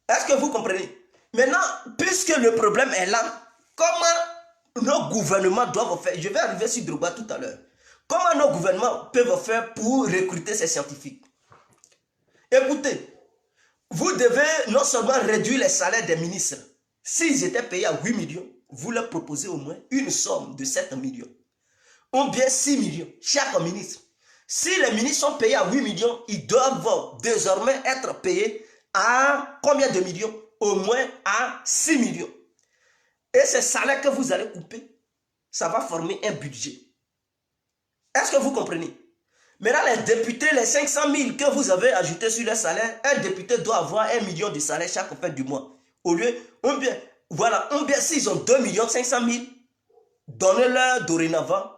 Est-ce que vous comprenez? Maintenant, puisque le problème est là, comment nos gouvernements doivent faire? Je vais arriver sur Drogba tout à l'heure. Comment nos gouvernements peuvent faire pour recruter ces scientifiques? Écoutez, vous devez non seulement réduire les salaires des ministres. S'ils étaient payés à 8 millions, vous leur proposez au moins une somme de 7 millions. Ou bien 6 millions, chaque ministre. Si les ministres sont payés à 8 millions, ils doivent désormais être payés à combien de millions? Au moins à 6 millions. Et ces salaires que vous allez couper, ça va former un budget. Est-ce que vous comprenez? Maintenant, les députés, les 500 000 que vous avez ajoutés sur le salaire, un député doit avoir 1 million de salaire chaque fin du mois. Au lieu, ou bien s'ils ont 2 500 000, donnez-leur dorénavant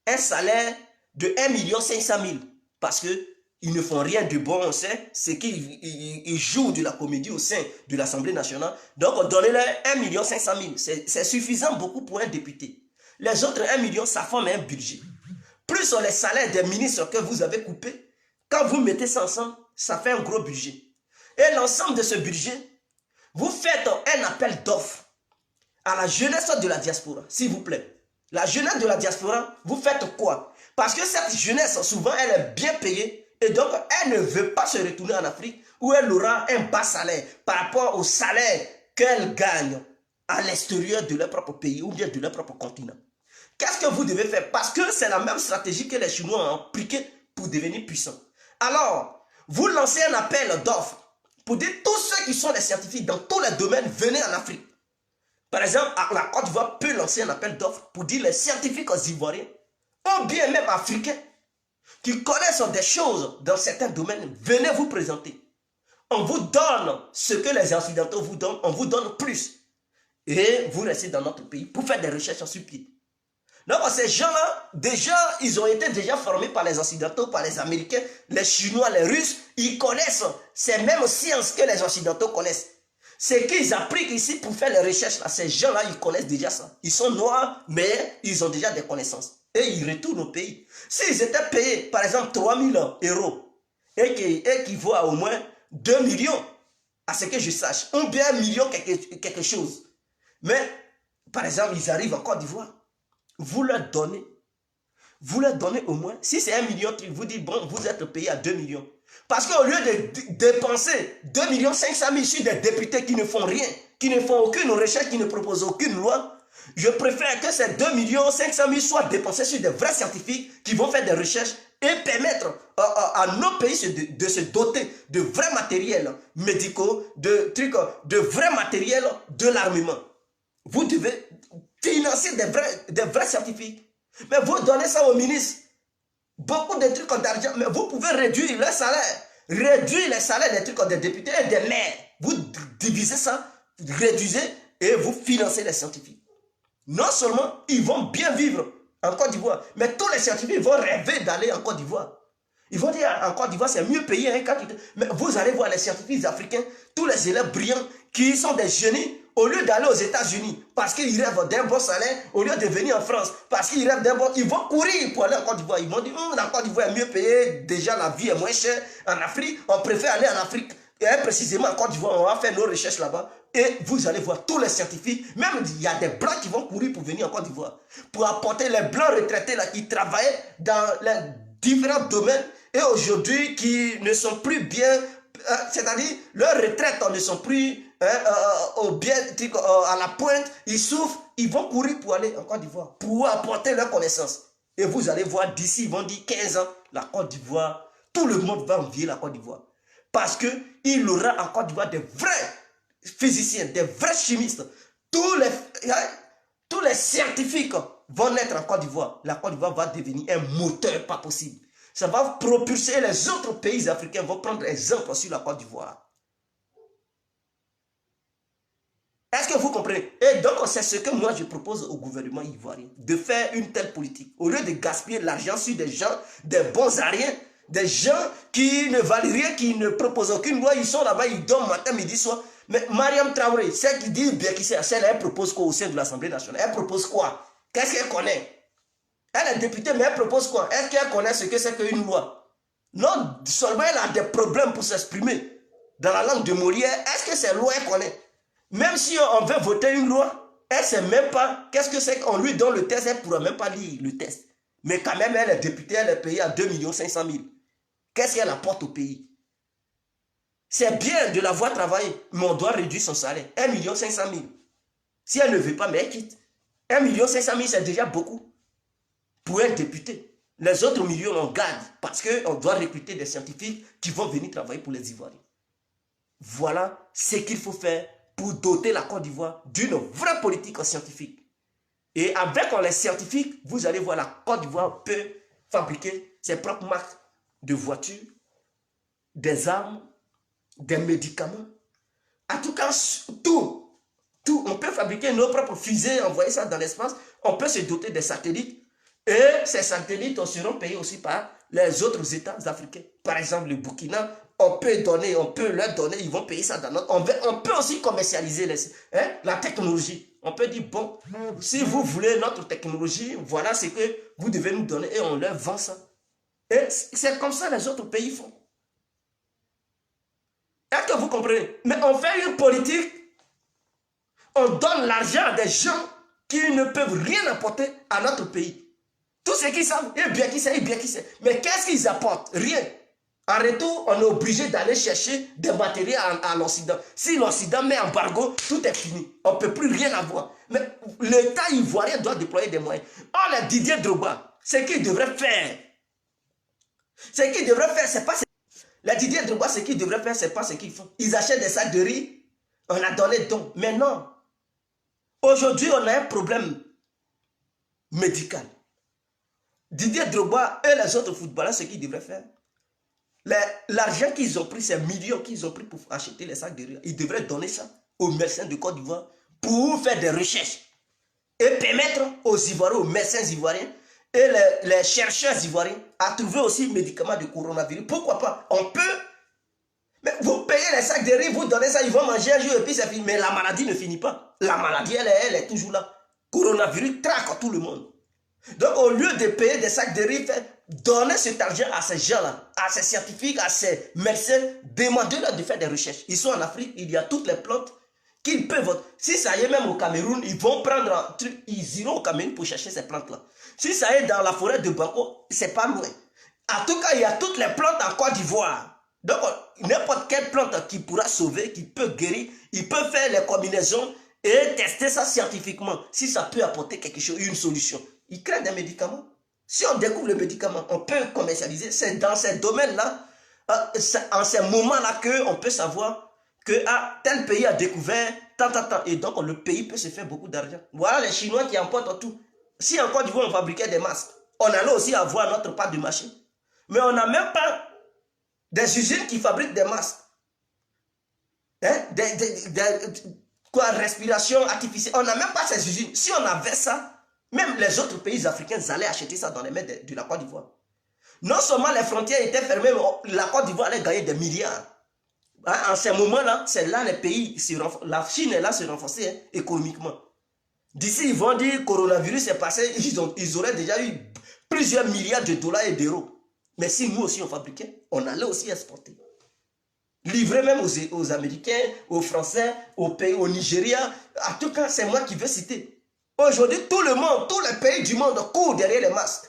un salaire de 1 500 000. Parce qu'ils ne font rien de bon, on sait, c'est qu'ils jouent de la comédie au sein de l'Assemblée nationale. Donc, donnez-leur 1 500 000. C'est suffisant beaucoup pour un député. Les autres 1 million, ça forme un budget. Plus sur les salaires des ministres que vous avez coupés, quand vous mettez ça ensemble, ça fait un gros budget. Et l'ensemble de ce budget, vous faites un appel d'offres à la jeunesse de la diaspora, s'il vous plaît. La jeunesse de la diaspora, vous faites quoi? Parce que cette jeunesse, souvent, elle est bien payée et donc elle ne veut pas se retourner en Afrique où elle aura un bas salaire par rapport au salaire qu'elle gagne à l'extérieur de leur propre pays ou bien de leur propre continent. Qu'est-ce que vous devez faire? Parce que c'est la même stratégie que les Chinois ont appliquée pour devenir puissants. Alors, vous lancez un appel d'offres pour dire tous ceux qui sont des scientifiques dans tous les domaines, venez en Afrique. Par exemple, la Côte d'Ivoire peut lancer un appel d'offres pour dire les scientifiques ivoiriens, ou bien même africains, qui connaissent des choses dans certains domaines, venez vous présenter. On vous donne ce que les Occidentaux vous donnent, on vous donne plus. Et vous restez dans notre pays pour faire des recherches sur pied. Donc ces gens-là, déjà, ils ont été déjà formés par les Occidentaux, par les Américains, les Chinois, les Russes. Ils connaissent ces mêmes sciences que les Occidentaux connaissent. C'est qu'ils appliquent ici pour faire les recherches. Là. Ces gens-là, ils connaissent déjà ça. Ils sont noirs, mais ils ont déjà des connaissances. Et ils retournent au pays. S'ils étaient payés, par exemple, 3 000 euros, et qu'ils voient au moins 2 millions, à ce que je sache, ou bien 1 million quelque chose. Mais, par exemple, ils arrivent en Côte d'Ivoire. Vous leur donnez vous leur donnez au moins, si c'est 1 million, vous dites, bon, vous êtes payé à 2 millions. Parce qu'au lieu de dépenser 2 500 000 sur des députés qui ne font rien, qui ne font aucune recherche, qui ne proposent aucune loi, je préfère que ces 2 500 000 soient dépensés sur des vrais scientifiques qui vont faire des recherches et permettre à nos pays de se doter de vrais matériels médicaux, de vrais matériels de l'armement. Vous devez financer des vrais scientifiques. Mais vous donnez ça aux ministres. Beaucoup de trucs d'argent, mais vous pouvez réduire leur salaire. Réduire les salaires des trucs des députés et des maires. Vous divisez ça, réduisez et vous financez les scientifiques. Non seulement ils vont bien vivre en Côte d'Ivoire, mais tous les scientifiques vont rêver d'aller en Côte d'Ivoire. Ils vont dire en Côte d'Ivoire c'est mieux payé. Mais vous allez voir les scientifiques africains, tous les élèves brillants qui sont des génies, au lieu d'aller aux États-Unis parce qu'ils rêvent d'un bon salaire, au lieu de venir en France parce qu'ils rêvent d'un bon, ils vont courir pour aller en Côte d'Ivoire. Ils vont dire la Côte d'Ivoire est mieux payée, déjà la vie est moins chère. En Afrique, on préfère aller en Afrique. Et précisément en Côte d'Ivoire, on va faire nos recherches là-bas. Et vous allez voir tous les scientifiques, même il y a des blancs qui vont courir pour venir en Côte d'Ivoire, pour apporter les blancs retraités là qui travaillaient dans les différents domaines et aujourd'hui qui ne sont plus bien, c'est-à-dire leurs retraites ne sont plus à la pointe, ils souffrent, ils vont courir pour aller en Côte d'Ivoire, pour apporter leurs connaissances. Et vous allez voir d'ici, ils vont dire 15 ans, la Côte d'Ivoire, tout le monde va envier la Côte d'Ivoire. Parce qu'il aura en Côte d'Ivoire des vrais physiciens, des vrais chimistes. Tous les scientifiques vont naître en Côte d'Ivoire. La Côte d'Ivoire va devenir un moteur pas possible. Ça va propulser les autres pays africains, vont prendre exemple sur la Côte d'Ivoire. Est-ce que vous comprenez? Et donc, c'est ce que moi je propose au gouvernement ivoirien, de faire une telle politique. Au lieu de gaspiller l'argent sur des gens, des bons ariens, des gens qui ne valent rien, qui ne proposent aucune loi, ils sont là-bas, ils dorment matin, midi, soir. Mais Mariam Traoré, celle qui dit bien qui c'est, elle propose quoi au sein de l'Assemblée nationale? Elle propose quoi? Qu'est-ce qu'elle connaît? Elle est députée, mais elle propose quoi? Est-ce qu'elle connaît ce que c'est qu'une loi? Non, seulement elle a des problèmes pour s'exprimer dans la langue de Molière. Est-ce que ces lois, elle connaît? Même si on veut voter une loi, elle ne sait même pas qu'est-ce que c'est qu'on lui donne le test, elle ne pourra même pas lire le test. Mais quand même, elle est députée, elle est payée à 2 500 000. Qu'est-ce qu'elle apporte au pays? C'est bien de la voir travailler, mais on doit réduire son salaire. 1 500 000. Si elle ne veut pas, mais elle quitte. 1 500 000, c'est déjà beaucoup pour un député. Les autres millions, on garde parce qu'on doit recruter des scientifiques qui vont venir travailler pour les Ivoiriens. Voilà ce qu'il faut faire pour doter la Côte d'Ivoire d'une vraie politique scientifique. Et avec les scientifiques, vous allez voir, la Côte d'Ivoire peut fabriquer ses propres marques de voitures, des armes, des médicaments. En tout cas, tout. On peut fabriquer nos propres fusées, envoyer ça dans l'espace. On peut se doter des satellites. Et ces satellites seront payés aussi par les autres États africains. Par exemple, le Burkina, on peut leur donner, ils vont payer ça dans notre... On peut aussi commercialiser la technologie. On peut dire, bon, si vous voulez notre technologie, voilà ce que vous devez nous donner et on leur vend ça. Et c'est comme ça que les autres pays font. Est-ce que vous comprenez? Mais on fait une politique, on donne l'argent à des gens qui ne peuvent rien apporter à notre pays. Tout ce qu'ils savent, et bien qui sait, et bien qui sait. Mais qu'est-ce qu'ils apportent? Rien. En retour, on est obligé d'aller chercher des matériels à l'Occident. Si l'Occident met embargo, tout est fini. On ne peut plus rien avoir. Mais l'État ivoirien doit déployer des moyens. Oh, le Didier Drogba, ce qu'il devrait faire, c'est pas... Les Didier Drogba, ce qu'ils devraient faire, c'est pas ce qu'ils font. Ils achètent des sacs de riz, on a donné don. Mais non. Aujourd'hui, on a un problème médical. Didier Drogba et les autres footballeurs, ce qu'ils devraient faire, l'argent qu'ils ont pris, ces millions qu'ils ont pris pour acheter les sacs de riz, ils devraient donner ça aux médecins de Côte d'Ivoire pour faire des recherches et permettre aux Ivoiriens, aux médecins ivoiriens et les chercheurs ivoiriens à trouver aussi médicaments de coronavirus. Pourquoi pas? On peut. Mais vous payez les sacs de riz, vous donnez ça, ils vont manger un jour et puis c'est fini. Mais la maladie ne finit pas. La maladie, elle est toujours là. Coronavirus traque tout le monde. Donc, au lieu de payer des sacs de riz, donnez cet argent à ces gens-là, à ces scientifiques, à ces médecins, demandez-leur de faire des recherches. Ils sont en Afrique, il y a toutes les plantes qu'ils peuvent. Si ça y est même au Cameroun, ils vont prendre un truc, ils iront au Cameroun pour chercher ces plantes-là. Si ça y est dans la forêt de Bako, c'est pas loin. En tout cas, il y a toutes les plantes en Côte d'Ivoire. Donc, n'importe quelle plante qui pourra sauver, qui peut guérir, il peut faire les combinaisons et tester ça scientifiquement. Si ça peut apporter quelque chose, une solution. Ils créent des médicaments. Si on découvre le médicament, on peut commercialiser. C'est dans ces domaines-là, en ces moments-là, qu'on peut savoir que tel pays a découvert tant. Et donc, le pays peut se faire beaucoup d'argent. Voilà les Chinois qui emportent tout. Si en Côte d'Ivoire, on fabriquait des masques, on allait aussi avoir notre part de marché. Mais on n'a même pas des usines qui fabriquent des masques. Hein? Quoi, respiration artificielle. On n'a même pas ces usines. Si on avait ça, même les autres pays africains allaient acheter ça dans les mains de la Côte d'Ivoire. Non seulement les frontières étaient fermées, mais la Côte d'Ivoire allait gagner des milliards. Hein? En ces moments-là, c'est là les pays, la Chine est là se renforcer hein, économiquement. D'ici, ils vont dire coronavirus est passé, ils auraient déjà eu plusieurs milliards de dollars et d'euros. Mais si nous aussi on fabriquait, on allait aussi exporter. Livrer même aux Américains, aux Français, aux pays, au Nigeria. En tout cas, c'est moi qui veux citer. Aujourd'hui, tout le monde, tous les pays du monde courent derrière les masques.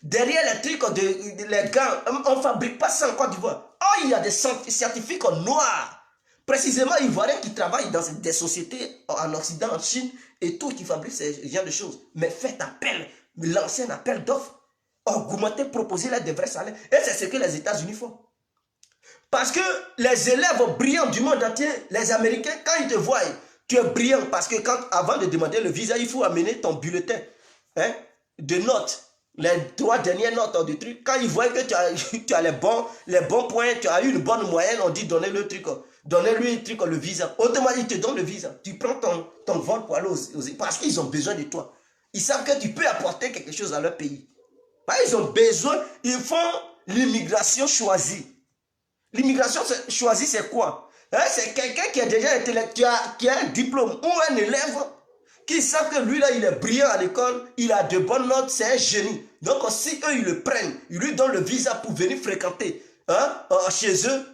Derrière les trucs, les gants. On ne fabrique pas ça en Côte d'Ivoire. Oh, il y a des scientifiques noirs. Précisément, ivoiriens qui travaillent dans des sociétés en Occident, en Chine, et tout, qui fabriquent ce genre de choses. Mais faites appel, lancez un appel d'offres. Augmenter, proposer là des vrais salaires. Et c'est ce que les États-Unis font. Parce que les élèves brillants du monde entier, les Américains, quand ils te voient, tu es brillant. Parce que avant de demander le visa, il faut amener ton bulletin hein, de notes. Les 3 dernières notes de trucs. Quand ils voient que tu as les bons points, tu as une bonne moyenne, on dit donnez-le truc. Donnez-lui le truc, le visa. Automatiquement, ils te donnent le visa. Tu prends ton vol pour aller parce qu'ils ont besoin de toi. Ils savent que tu peux apporter quelque chose à leur pays. Ils ont besoin, ils font l'immigration choisie. L'immigration choisie, c'est quoi? Hein, c'est quelqu'un qui a déjà intellectuel, qui a un diplôme ou un élève qui savent que lui, là, il est brillant à l'école, il a de bonnes notes, c'est un génie. Donc, si eux, ils le prennent, ils lui donnent le visa pour venir fréquenter hein, chez eux,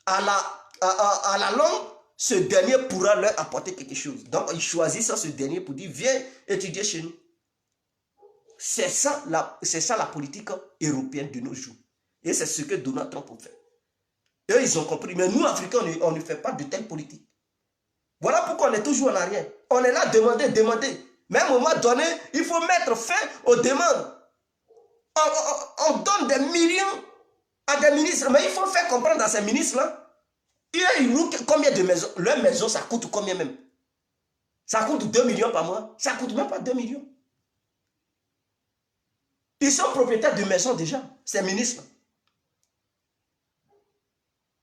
à la longue, ce dernier pourra leur apporter quelque chose. Donc, ils choisissent ce dernier pour dire, viens étudier chez nous. C'est ça la politique européenne de nos jours. Et c'est ce que Donald Trump a fait. Eux, ils ont compris. Mais nous, Africains, on ne fait pas de telle politique. Voilà pourquoi on est toujours en arrière. On est là, demander. Mais à un moment donné, il faut mettre fin aux demandes. On donne des millions à des ministres. Mais il faut faire comprendre à ces ministres-là. Ils louent combien de maisons? Leur maison, ça coûte combien même? Ça coûte 2 millions par mois. Ça ne coûte même pas 2 millions. Ils sont propriétaires de maisons déjà, ces ministres.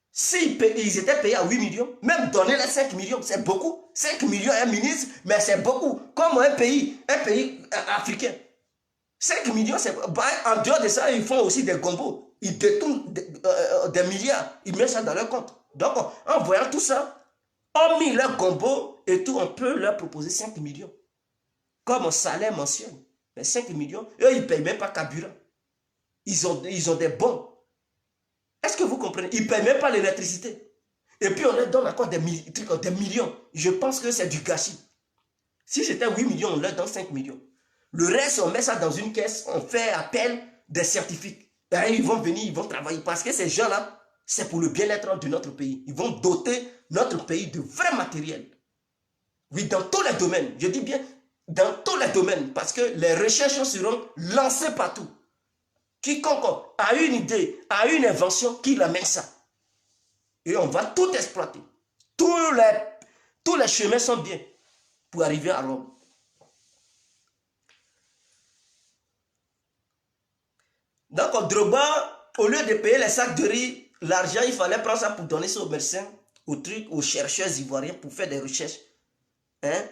S'ils étaient payés à 8 millions, même donner les 5 millions, c'est beaucoup. 5 millions à un ministre, mais c'est beaucoup. Comme un pays africain. 5 millions, c'est... en dehors de ça, ils font aussi des gombos. Ils détournent des milliards. Ils mettent ça dans leur compte. Donc, en voyant tout ça, hormis leur gombo et tout, on peut leur proposer 5 millions. Comme un salaire mensuel. Mais 5 millions, eux, ils ne payent même pas carburant. Ils ont des bons. Est-ce que vous comprenez? Ils ne payent même pas l'électricité. Et puis, on leur donne encore des millions. Je pense que c'est du gâchis. Si c'était 8 millions, on leur donne 5 millions. Le reste, on met ça dans une caisse, on fait appel des scientifiques. Et ils vont venir, ils vont travailler. Parce que ces gens-là, c'est pour le bien-être de notre pays. Ils vont doter notre pays de vrai matériel. Oui, dans tous les domaines. Je dis bien, dans tous les domaines. Parce que les recherches seront lancées partout. Quiconque a une idée, a une invention, qu'il amène ça. Et on va tout exploiter. Tous les chemins sont bien pour arriver à Rome. Donc, Drogba, au lieu de payer les sacs de riz, l'argent, il fallait prendre ça pour donner ça aux médecins, aux chercheurs ivoiriens pour faire des recherches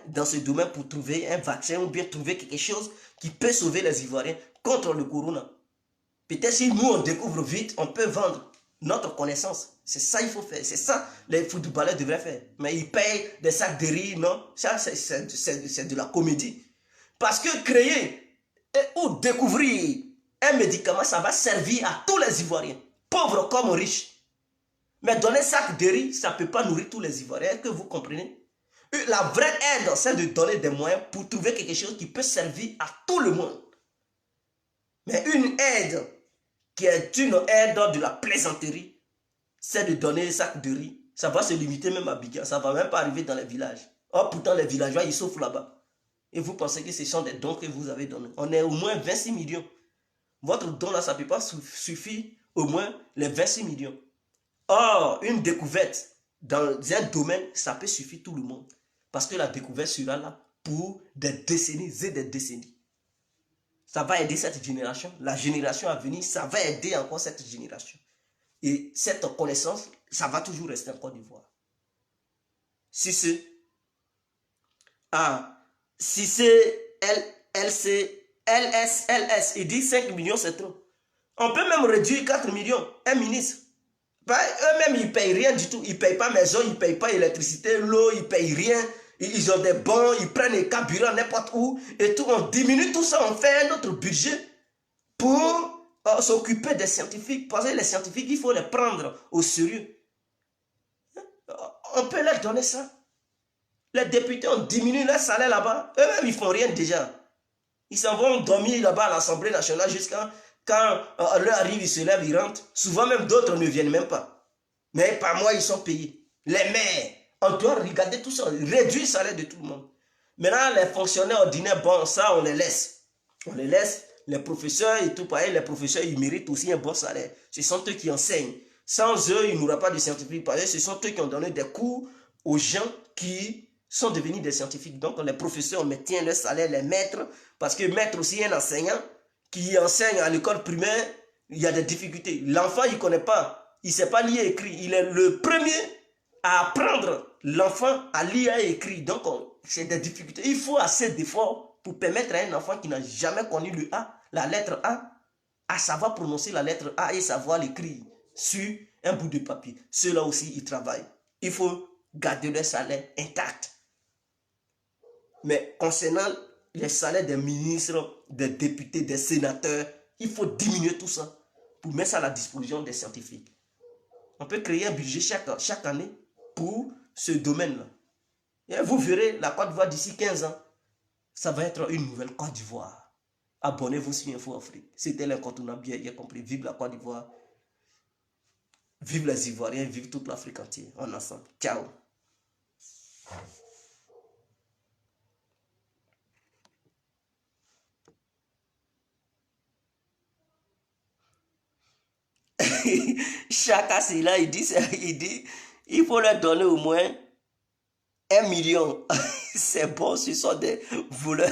dans ce domaine pour trouver un vaccin ou bien trouver quelque chose qui peut sauver les Ivoiriens contre le corona. Peut-être si nous on découvre vite, on peut vendre notre connaissance. C'est ça qu'il faut faire. C'est ça les footballeurs devraient faire. Mais ils payent des sacs de riz, non? Ça, c'est de la comédie. Parce que créer ou découvrir un médicament, ça va servir à tous les Ivoiriens, pauvres comme riches. Mais donner un sac de riz, ça ne peut pas nourrir tous les Ivoiriens. Est-ce que vous comprenez? La vraie aide, c'est de donner des moyens pour trouver quelque chose qui peut servir à tout le monde. Mais une aide qui est une aide de la plaisanterie, c'est de donner des sacs de riz. Ça va se limiter même à Biga. Ça ne va même pas arriver dans les villages. Or, pourtant, les villageois, ils souffrent là-bas. Et vous pensez que ce sont des dons que vous avez donnés. On est au moins 26 millions. Votre don là, ça ne peut pas suffire au moins les 26 millions. Or, une découverte dans un domaine, ça peut suffire tout le monde. Parce que la découverte sera là pour des décennies et des décennies. Ça va aider cette génération. La génération à venir, ça va aider encore cette génération. Et cette connaissance, ça va toujours rester en Côte d'Ivoire. Si c'est LS, il dit 5 millions, c'est trop. On peut même réduire 4 millions, un ministre. Eux-mêmes, ils ne payent rien du tout. Ils ne payent pas maison, ils ne payent pas électricité, l'eau, ils ne payent rien. Ils ont des bons, ils prennent les carburants n'importe où. Et tout, on diminue tout ça, on fait un autre budget pour s'occuper des scientifiques. Parce que les scientifiques, il faut les prendre au sérieux. On peut leur donner ça. Les députés ont diminué leur salaire là-bas. Eux-mêmes, ils ne font rien déjà. Ils s'en vont dormir là-bas à l'Assemblée nationale jusqu'à quand l'heure arrive, ils se lèvent, ils rentrent. Souvent même d'autres ne viennent même pas. Mais par mois, ils sont payés. Les maires, on doit regarder tout ça, réduire le salaire de tout le monde. Maintenant, les fonctionnaires ordinaires, bon, ça, on les laisse. On les laisse. Les professeurs et tout pareil, les professeurs, ils méritent aussi un bon salaire. Ce sont eux qui enseignent. Sans eux, il n'y aura pas de scientifiques. Parce que ce sont eux qui ont donné des cours aux gens qui sont devenus des scientifiques. Donc, les professeurs, on maintient leur salaire, les maîtres, parce que maître aussi est un enseignant qui enseigne à l'école primaire, il y a des difficultés. L'enfant, il ne connaît pas, il ne sait pas lire et écrire. Il est le premier à apprendre l'enfant à lire et écrire. Donc, c'est des difficultés. Il faut assez d'efforts pour permettre à un enfant qui n'a jamais connu le A, la lettre A, à savoir prononcer la lettre A et savoir l'écrire sur un bout de papier. Ceux-là aussi, ils travaillent. Il faut garder leur salaire intact. Mais concernant les salaires des ministres, des députés, des sénateurs, il faut diminuer tout ça pour mettre ça à la disposition des scientifiques. On peut créer un budget chaque année pour ce domaine-là. Et vous verrez, la Côte d'Ivoire d'ici 15 ans, ça va être une nouvelle Côte d'Ivoire. Abonnez-vous sur Info Afrique. C'était l'incontournable, bien compris. Vive la Côte d'Ivoire. Vive les Ivoiriens, vive toute l'Afrique entière. On est ensemble. Ciao. Chacun, c'est là, il dit, il faut leur donner au moins 1 million. C'est bon, ce sont des voleurs.